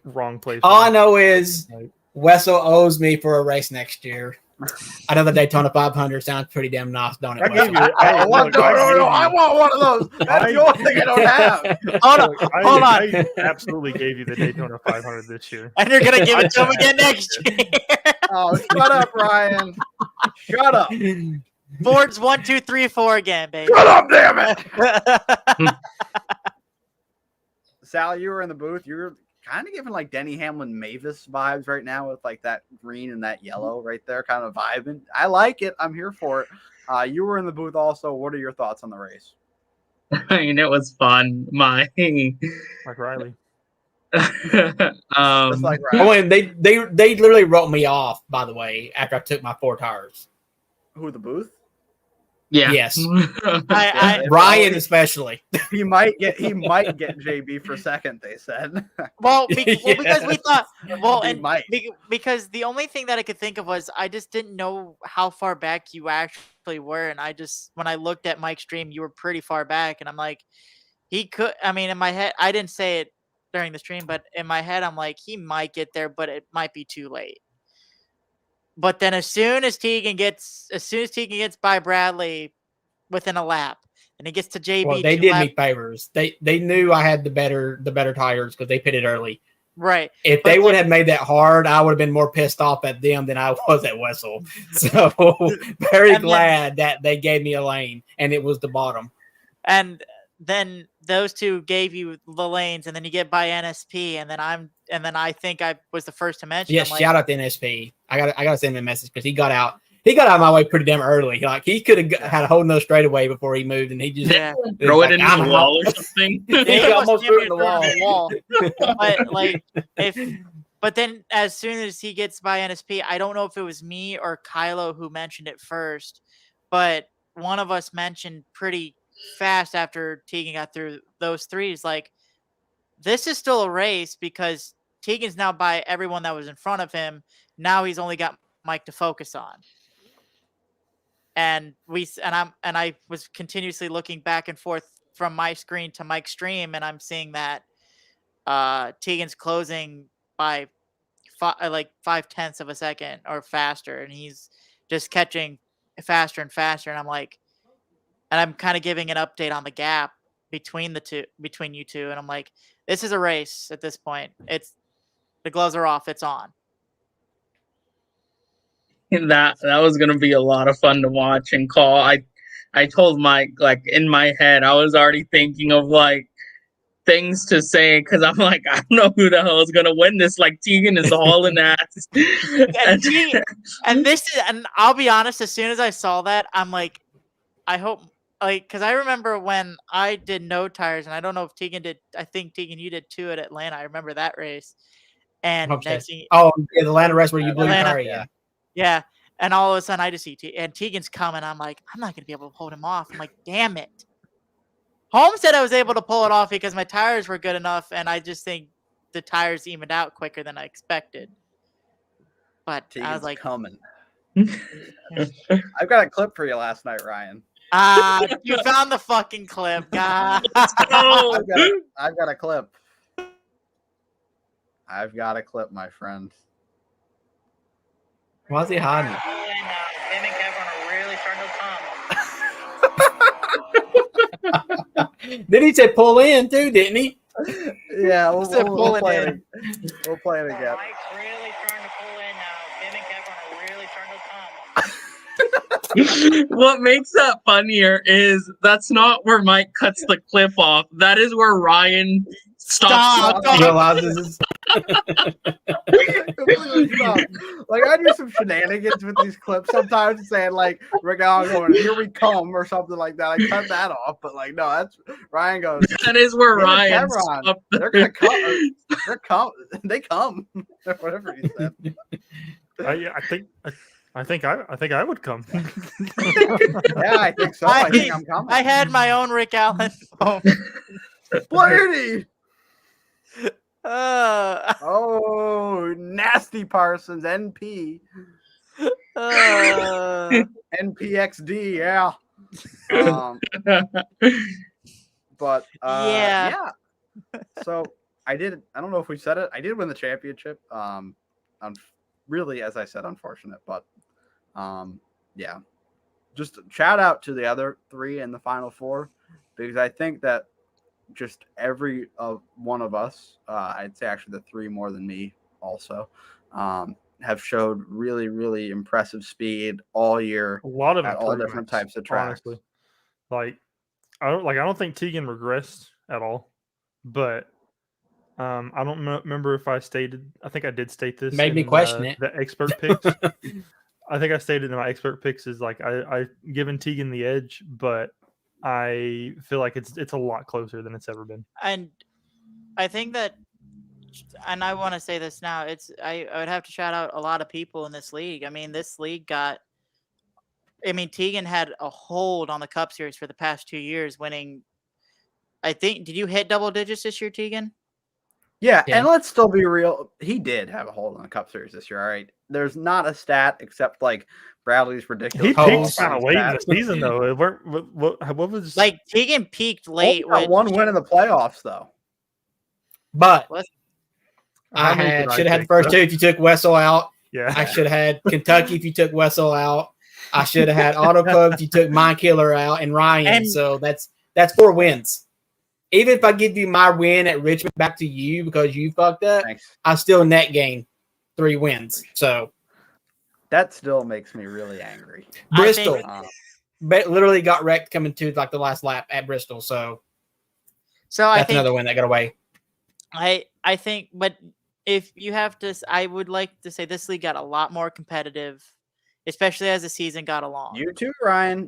Wrong place. All I know is Wessel owes me for a race next year. I know the Daytona 500 sounds pretty damn nice, don't it? I want one of those. That's the only thing I don't have. Hold on. I absolutely gave you the Daytona 500 this year. And you're going to give it to him again next year. Oh, shut up, Ryan. Shut up. Boards 1, 2, 3, 4 again, baby. Shut up, damn it. Sal, you were in the booth. You were kind of giving like Denny Hamlin Mavis vibes right now with like that green and that yellow right there, kind of vibing. I like it. I'm here for it. You were in the booth also. What are your thoughts on the race? I mean, it was fun. Like Riley. Just like Oh, and they literally wrote me off, by the way, after I took my 4 tires. who, the booth? yeah. Yes. Ryan especially. He might get JB for second. They said. Well, because we thought, because the only thing that I could think of was I just didn't know how far back you actually were, and when I looked at Mike's stream, you were pretty far back, and I'm like, he could. I mean, in my head, I didn't say it during the stream, but in my head, I'm like, he might get there, but it might be too late. But then as soon as Tegan gets by Bradley within a lap, and he gets to JB, well, they did me favors. They knew I had the better tires because they pitted early. Right. If they would have made that hard, I would have been more pissed off at them than I was at Wessel. So very glad that they gave me a lane, and it was the bottom. And then those two gave you the lanes, and then you get by NSP, and then I think I was the first to mention. Yes, shout out to NSP. I gotta send him a message because he got out of my way pretty damn early. Like he could have had a whole nother straightaway before he moved, and he just throw it into the wall or something. He almost threw it in the wall. But then as soon as he gets by NSP, I don't know if it was me or Kylo who mentioned it first, but one of us mentioned pretty fast after Tegan got through those threes, like, this is still a race because Tegan's now by everyone that was in front of him. Now he's only got Mike to focus on. And I was continuously looking back and forth from my screen to Mike's stream, and I'm seeing that Tegan's closing by 0.5 of a second or faster, and he's just catching faster and faster. And I'm like, and I'm kind of giving an update on the gap between you two, and I'm like, this is a race at this point. The gloves are off, it's on. That was gonna be a lot of fun to watch and call. I told Mike, like, in my head, I was already thinking of like things to say because I'm like, I don't know who the hell is gonna win this. Like, Tegan is hauling ass. and I'll be honest, as soon as I saw that, I'm like, I hope, like, because I remember when I did no tires, and I don't know if Tegan did. I think Tegan, you did 2 at Atlanta. I remember that race. And the Atlanta race where you blew your tire, yeah. And all of a sudden, I just see Tegan's coming. I'm like, I'm not gonna be able to hold him off. I'm like, damn it. Holmes said I was able to pull it off because my tires were good enough, and I just think the tires evened out quicker than I expected. But Tegan's I was like, coming. I've got a clip for you last night, Ryan. You found the fucking clip, God. I've got a clip. I've got a clip, my friend. Why is he hiding? Him and Kevin are really starting to come. Then he said pull in too, didn't he? Yeah, we'll play it. We'll play it again. Mike's really starting to pull in now. Him and Kevin are really starting to come. What makes that funnier is that's not where Mike cuts the clip off. That is where Ryan stops. Realizes. Like, I do some shenanigans with these clips sometimes, saying like Rick Allen going, "Here we come" or something like that. I cut that off, but like, no, that's Ryan goes. That is where Ryan. They're gonna come. They come. Whatever he said. I think I would come. Yeah, I think so. I think I'm coming. I had my own Rick Allen phone. Blaney. Oh, nasty Parsons. NP. NPXD, yeah. But yeah. So I don't know if we said it. I did win the championship. Really, as I said, unfortunate, but yeah. Just shout out to the other 3 in the Final 4, because I think that just every one of us, I'd say actually the 3 more than me also, have showed really, really impressive speed all year. A lot of at all different types of tracks. Honestly. I don't think Tegan regressed at all, but I don't remember if I stated. I think I did state this. Made me question it. The expert picks. I think I stated in my expert picks is like I given Tegan the edge, but I feel like it's a lot closer than it's ever been. And I think that, and I want to say this now, I would have to shout out a lot of people in this league. I mean, this league Tegan had a hold on the Cup Series for the past 2 years, winning. I think, did you hit double digits this year, Tegan? Yeah, and let's still be real. He did have a hold on the Cup Series this year. All right, there's not a stat except like Bradley's ridiculous. He peaked kind of late in the season, though. What was like Tegan peaked late? Got one win in the playoffs, though. But I should have had the first two if you took Wessel out. Yeah, I should have had Kentucky if you took Wessel out. I should have had Auto Club if you took my killer out and Ryan. So that's 4 wins. Even if I give you my win at Richmond back to you because you fucked up, I still net gain 3 wins. So that still makes me really angry. Bristol literally got wrecked coming to like the last lap at Bristol. So that's another win that got away. I think, but if you have to, I would like to say this league got a lot more competitive, especially as the season got along. You too, Ryan.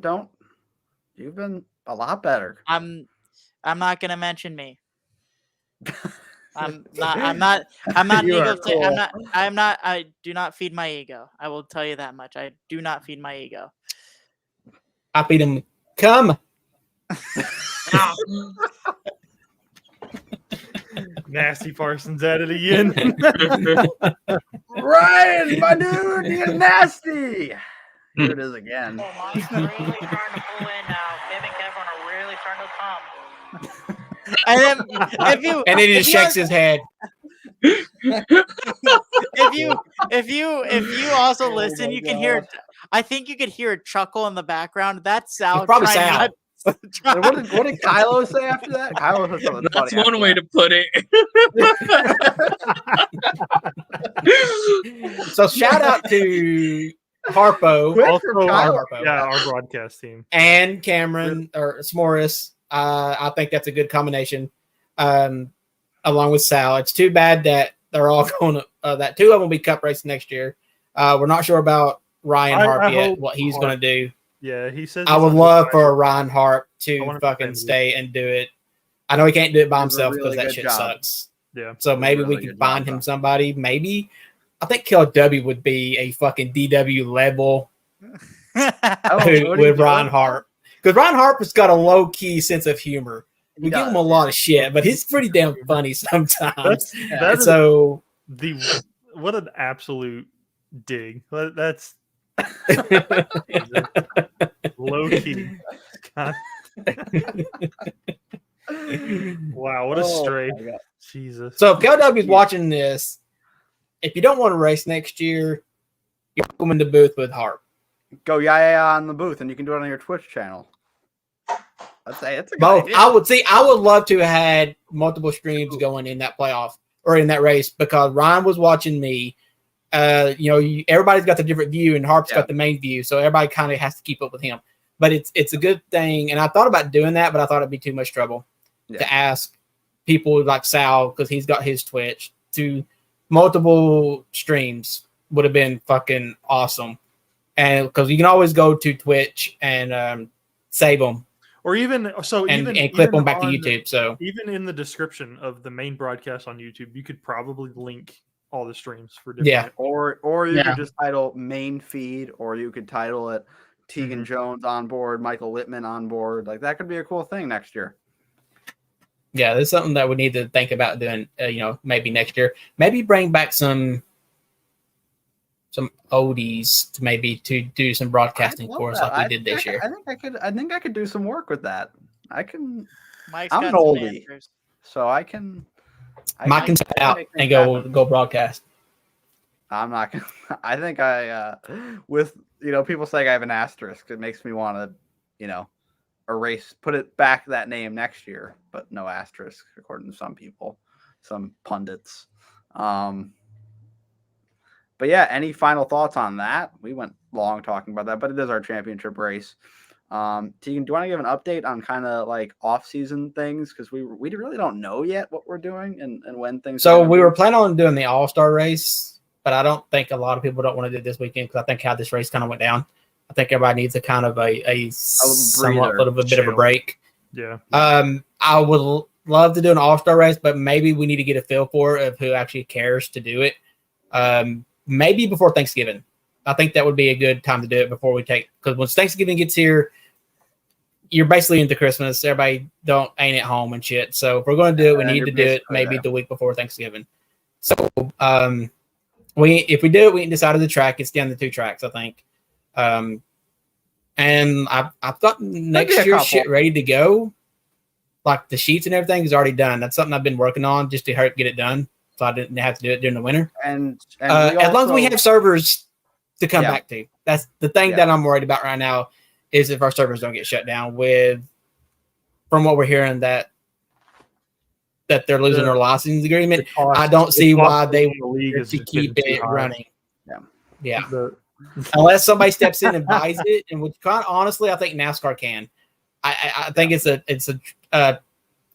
You've been a lot better. I'm not gonna mention me. I'm not ego. Cool. I do not feed my ego. I will tell you that much. I do not feed my ego. I feed him. Come. Nasty Parsons at it again. Ryan, my dude, you're nasty. Here it is again. Oh, mine's really starting to pull in now. Kim and Kevin are really starting to come. And then and then he just shakes his head. If you also listen, you can hear. I think you could hear a chuckle in the background. That's Sal. Probably Sal. What did Kylo say after that? Kylo said something That's funny one way to put it. So shout out to Harpo, our broadcast team, and Cameron or S'Mores. I think that's a good combination, along with Sal. It's too bad that they're all going to that 2 of them will be Cup racing next year. We're not sure about Ryan Harp yet, what he's going to do. Yeah, he says. I would love for Ryan Harp to fucking stay and do it. I know he can't do it by himself because that shit sucks. Yeah. So maybe we could find him somebody. Maybe I think KLW would be a fucking DW level with Ryan Harp. Because Ryan Harp has got a low key sense of humor. We give him a lot of shit, but he's pretty damn funny sometimes. What an absolute dig. That's low key. Wow, what a stray. Jesus. So if KLW is watching this, if you don't want to race next year, you're welcome in the booth with Harp. Go yeah on the booth, and you can do it on your Twitch channel. I'd say it's a good idea. I would love to have had multiple streams going in that playoff or in that race because Ryan was watching me. Everybody's got the different view, and Harp's got the main view, so everybody kind of has to keep up with him. But it's a good thing, and I thought about doing that, but I thought it'd be too much trouble to ask people like Sal because he's got his Twitch to multiple streams would have been fucking awesome, and because you can always go to Twitch and save them. Or even clip them back to YouTube. So even in the description of the main broadcast on YouTube, you could probably link all the streams for different. Or you could just title main feed, or you could title it Tegan Jones on board, Michael Littman on board. Like that could be a cool thing next year. Yeah, there's something that we need to think about doing. Maybe next year. Maybe bring back some oldies to maybe to do some broadcasting for us like we did this year. I think I could do some work with that. I'm an oldie, so I can. Mike can step out and go broadcast. I'm not gonna. I think with people saying I have an asterisk, it makes me want to, put it back that name next year, but no asterisk according to some people, some pundits. But yeah, any final thoughts on that? We went long talking about that, but it is our championship race. Tegan, do you want to give an update on kind of like off-season things? Because we really don't know yet what we're doing and when things. So we were planning on doing the All-Star race, but I don't think a lot of people don't want to do it this weekend because I think how this race kind of went down. I think everybody needs a kind of a somewhat little bit of a break. Yeah. I would love to do an all-star race, but maybe we need to get a feel for it of who actually cares to do it. Maybe before Thanksgiving. I think that would be a good time to do it before we because once Thanksgiving gets here, you're basically into Christmas. Everybody ain't at home and shit. So if we're going to do it, we need to do it maybe the week before Thanksgiving. So if we do it, we can decide on the track. It's down to 2 tracks, I think. And I've got next year's shit ready to go. Like the sheets and everything is already done. That's something I've been working on just to get it done, so I didn't have to do it during the winter. And as long as we have servers to come back to, that's the thing that I'm worried about right now. Is if our servers don't get shut down. From what we're hearing that they're losing their license agreement, I don't see why they want to keep it running. Yeah. Unless somebody steps in and buys it, and which honestly, I think NASCAR can. I think it's a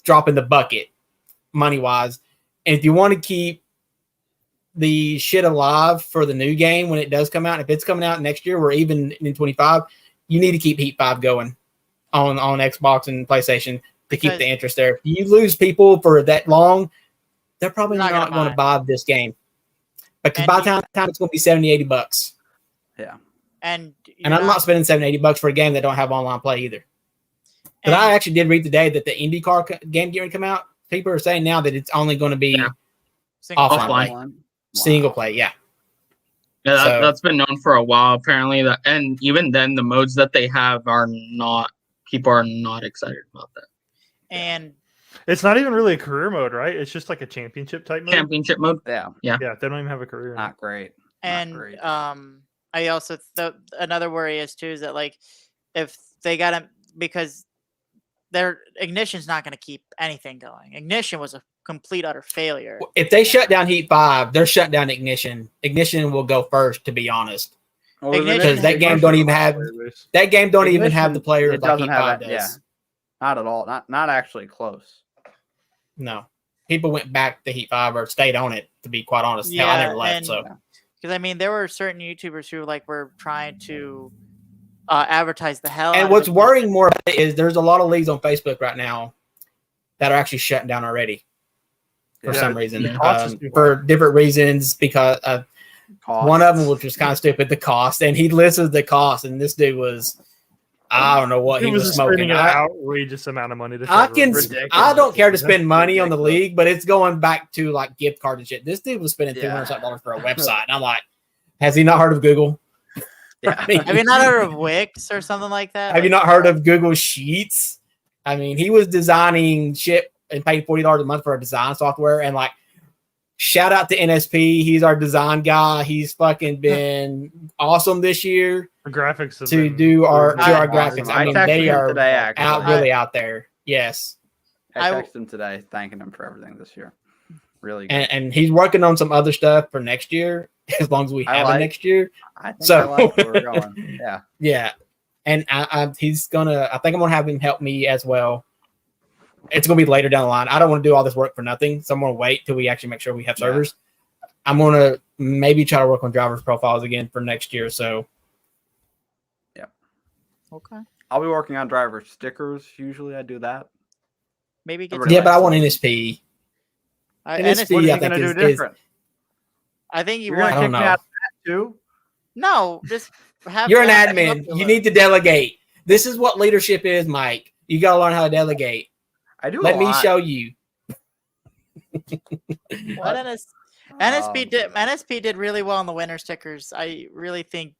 drop in the bucket, money wise. And if you want to keep the shit alive for the new game when it does come out, if it's coming out next year or even in 25, you need to keep Heat 5 going on Xbox and PlayStation to keep the interest there. If you lose people for that long, they're probably not going to buy this game. Because by the time it's going to be $70, $80. Yeah. And I'm not spending $70, $80 for a game that don't have online play either. But I actually did read today that the IndyCar game getting to come out. People are saying now that it's only going to be offline. Single play, yeah. Yeah, that's been known for a while, apparently. And even then, the modes that they have people are not excited about that. And it's not even really a career mode, right? It's just like a championship type mode. Championship mode? Yeah. Yeah, they don't even have a career. Not great. I also, another worry is too, is that like, if they got to, because their Ignition's not going to keep anything going. Ignition was a complete utter failure. If they shut down Heat 5, they're shutting down Ignition. Ignition will go first, to be honest. Because that game don't even have the players like Heat 5 does. Yeah. Not at all. Not actually close. No. People went back to Heat 5 or stayed on it, to be quite honest. Yeah, I never left. Because I mean, there were certain YouTubers who were trying to advertise the hell. And what's worrying more about it is there's a lot of leagues on Facebook right now that are actually shutting down already for some reason, for different reasons. Because one of them, which was kind of stupid, the cost, and he listed the cost, and this dude was, I don't know what he was smoking. An outrageous amount of money. I don't care to spend money on the league, but it's going back to like gift cards and shit. This dude was spending $200 for a website, and I'm like, has he not heard of Google? Yeah. Have you not heard of Wix or something like that? Have you not heard of Google Sheets? I mean, he was designing shit and paying $40 a month for a design software, and like, shout out to NSP. He's our design guy. He's fucking been awesome this year. Graphics to do our graphics. I mean, they are really out there. Yes. I texted him today, thanking him for everything this year. Really good. And he's working on some other stuff for next year, as long as we have it next year. I like where we're going. Yeah. Yeah. And I think I'm gonna have him help me as well. It's gonna be later down the line. I don't want to do all this work for nothing, so I'm gonna wait till we actually make sure we have servers. I'm gonna maybe try to work on drivers' profiles again for next year. So okay. I'll be working on driver stickers. Usually I do that. Maybe get but I want NSP. NSP, I think is different. I think you're going to kick me out of that too? No, just have. You're an admin. You need to delegate. This is what leadership is, Mike. You got to learn how to delegate. I do. Let me show you. What NSP did really well on the winner stickers. I really think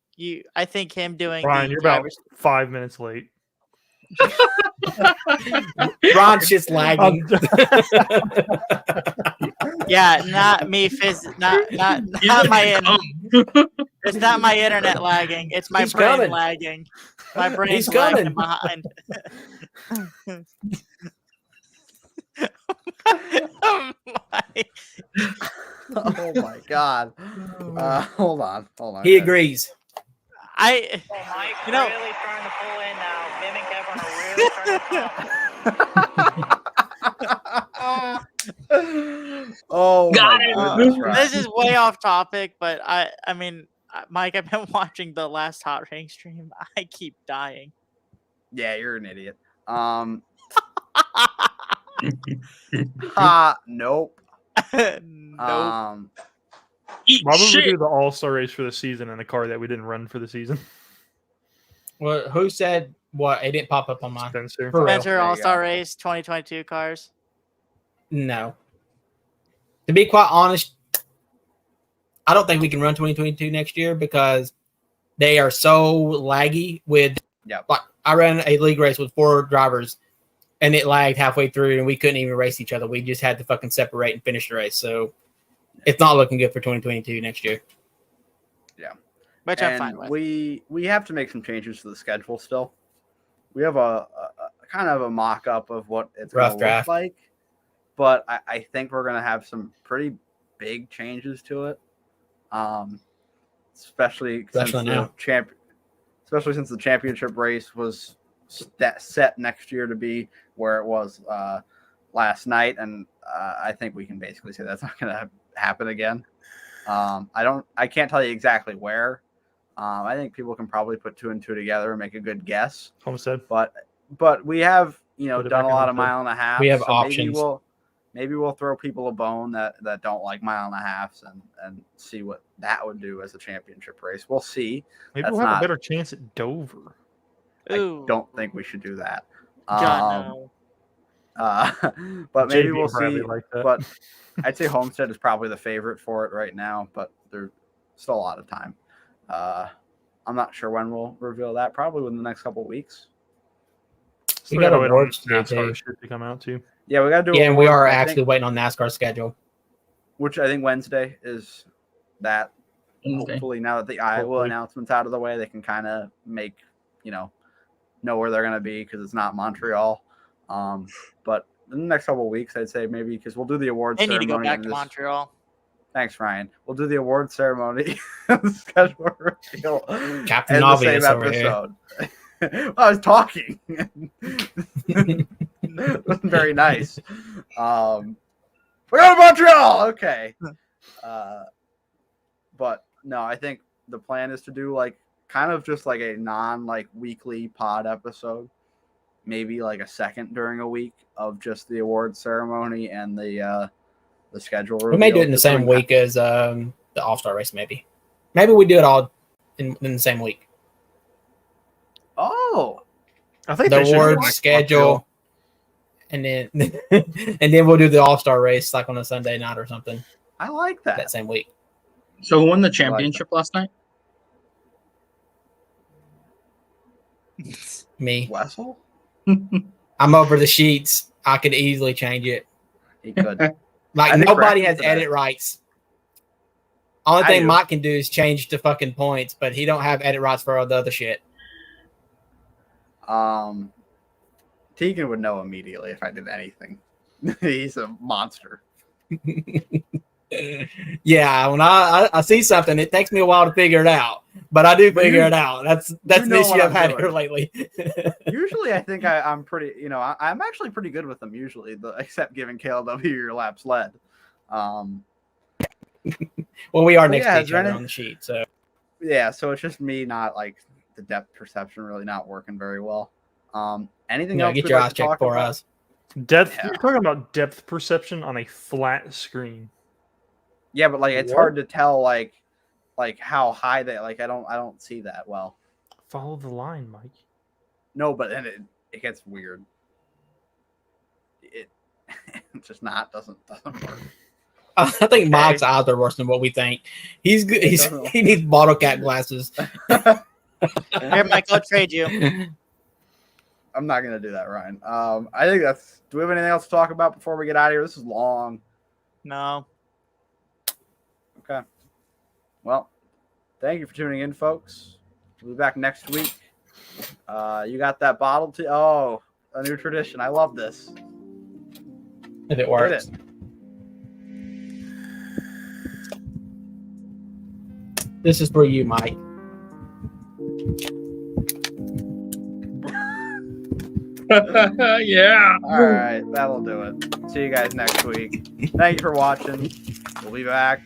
I think him doing. Brian, you're about 5 minutes late. Ron's just lagging. Yeah, not me. Not my. It's not my internet lagging. It's my brain lagging. My brain's lagging behind. Oh my God! Hold on. He agrees. Mike, really trying to pull in now. Him and Kevin are really trying to Oh, got it. This is way off topic, but I Mike, I've been watching the last Hot Ring stream. I keep dying. Yeah, you're an idiot. Nope. Nope. Eat Why would we shit. do the All-Star race for the season in a car that we didn't run for the season? Well, who said what? It didn't pop up on mine. Spencer. For real. Spencer All-Star Race 2022 cars. No. To be quite honest, I don't think we can run 2022 next year because they are so laggy with. Yeah. Like I ran a league race with 4 drivers, and it lagged halfway through, and we couldn't even race each other. We just had to fucking separate and finish the race. So it's not looking good for 2022 next year. Yeah. Which I'm fine with. We have to make some changes to the schedule still. We have a kind of a mock-up of what it's going to look like, but I think we're going to have some pretty big changes to it, especially since the championship race was set next year to be where it was last night, and I think we can basically say that's not going to happen again. I can't tell you exactly where. I think people can probably put 2 and 2 together and make a good guess. Homestead. But we have, done a lot of mile and a half. We have options. Maybe we'll throw people a bone that don't like mile and a halves and see what that would do as a championship race. We'll see. Maybe we'll have a better chance at Dover. I don't think we should do that. God, no. But maybe we'll see. Like that. But I'd say Homestead is probably the favorite for it right now, but there's still a lot of time. I'm not sure when we'll reveal that. Probably within the next couple of weeks. We got awards to come out too. Yeah, we got to do. Yeah, and we are actually waiting on NASCAR's schedule, which I think Wednesday is that. Hopefully, now that the Iowa announcement's out of the way, they can kind of make know where they're going to be because it's not Montreal. But in the next couple of weeks, I'd say maybe because we'll do the awards. They need to go back to Montreal. Thanks, Ryan. We'll do the award ceremony schedule reveal. Captain Obvious the same over episode. Well, I was talking. It wasn't very nice. We're going to Montreal. Okay. But no, I think the plan is to do kind of just like a weekly pod episode. Maybe like a second during a week of just the award ceremony and the schedule reveal. We may do it in the same week as the All-Star race, maybe. Maybe we do it all in the same week. Oh. I think the award schedule and then we'll do the All-Star race like on a Sunday night or something. I like that. That same week. So who won the championship last night? Me. Wessel? I'm over the sheets. I could easily change it. He could. Nobody has edit rights. Only thing Mike can do is change the fucking points, but he don't have edit rights for all the other shit. Tegan would know immediately if I did anything. He's a monster. Yeah, when I see something, it takes me a while to figure it out, but I do figure it out. That's an issue I've had here lately. Usually, I think I'm pretty. I'm actually pretty good with them. Usually, except giving KLW your laps led. Well, we are next to each other on the sheet, so yeah. So it's just me not the depth perception really not working very well. Anything else? Get your eyes checked for us. Depth. Yeah. You're talking about depth perception on a flat screen. Yeah, but it's hard to tell how high they I don't see that well. Follow the line, Mike. No, but then it gets weird. It just doesn't work. I think Mike's eyes are worse than what we think. He's good. He needs bottle cap glasses. Here, Mike, I'll trade you. I'm not gonna do that, Ryan. I think that's. Do we have anything else to talk about before we get out of here? This is long. No. Okay. Well, thank you for tuning in, folks. We'll be back next week. You got that bottle too? Oh, a new tradition. I love this. If it works. This is for you, Mike. Yeah. All right, that'll do it. See you guys next week. Thank you for watching. We'll be back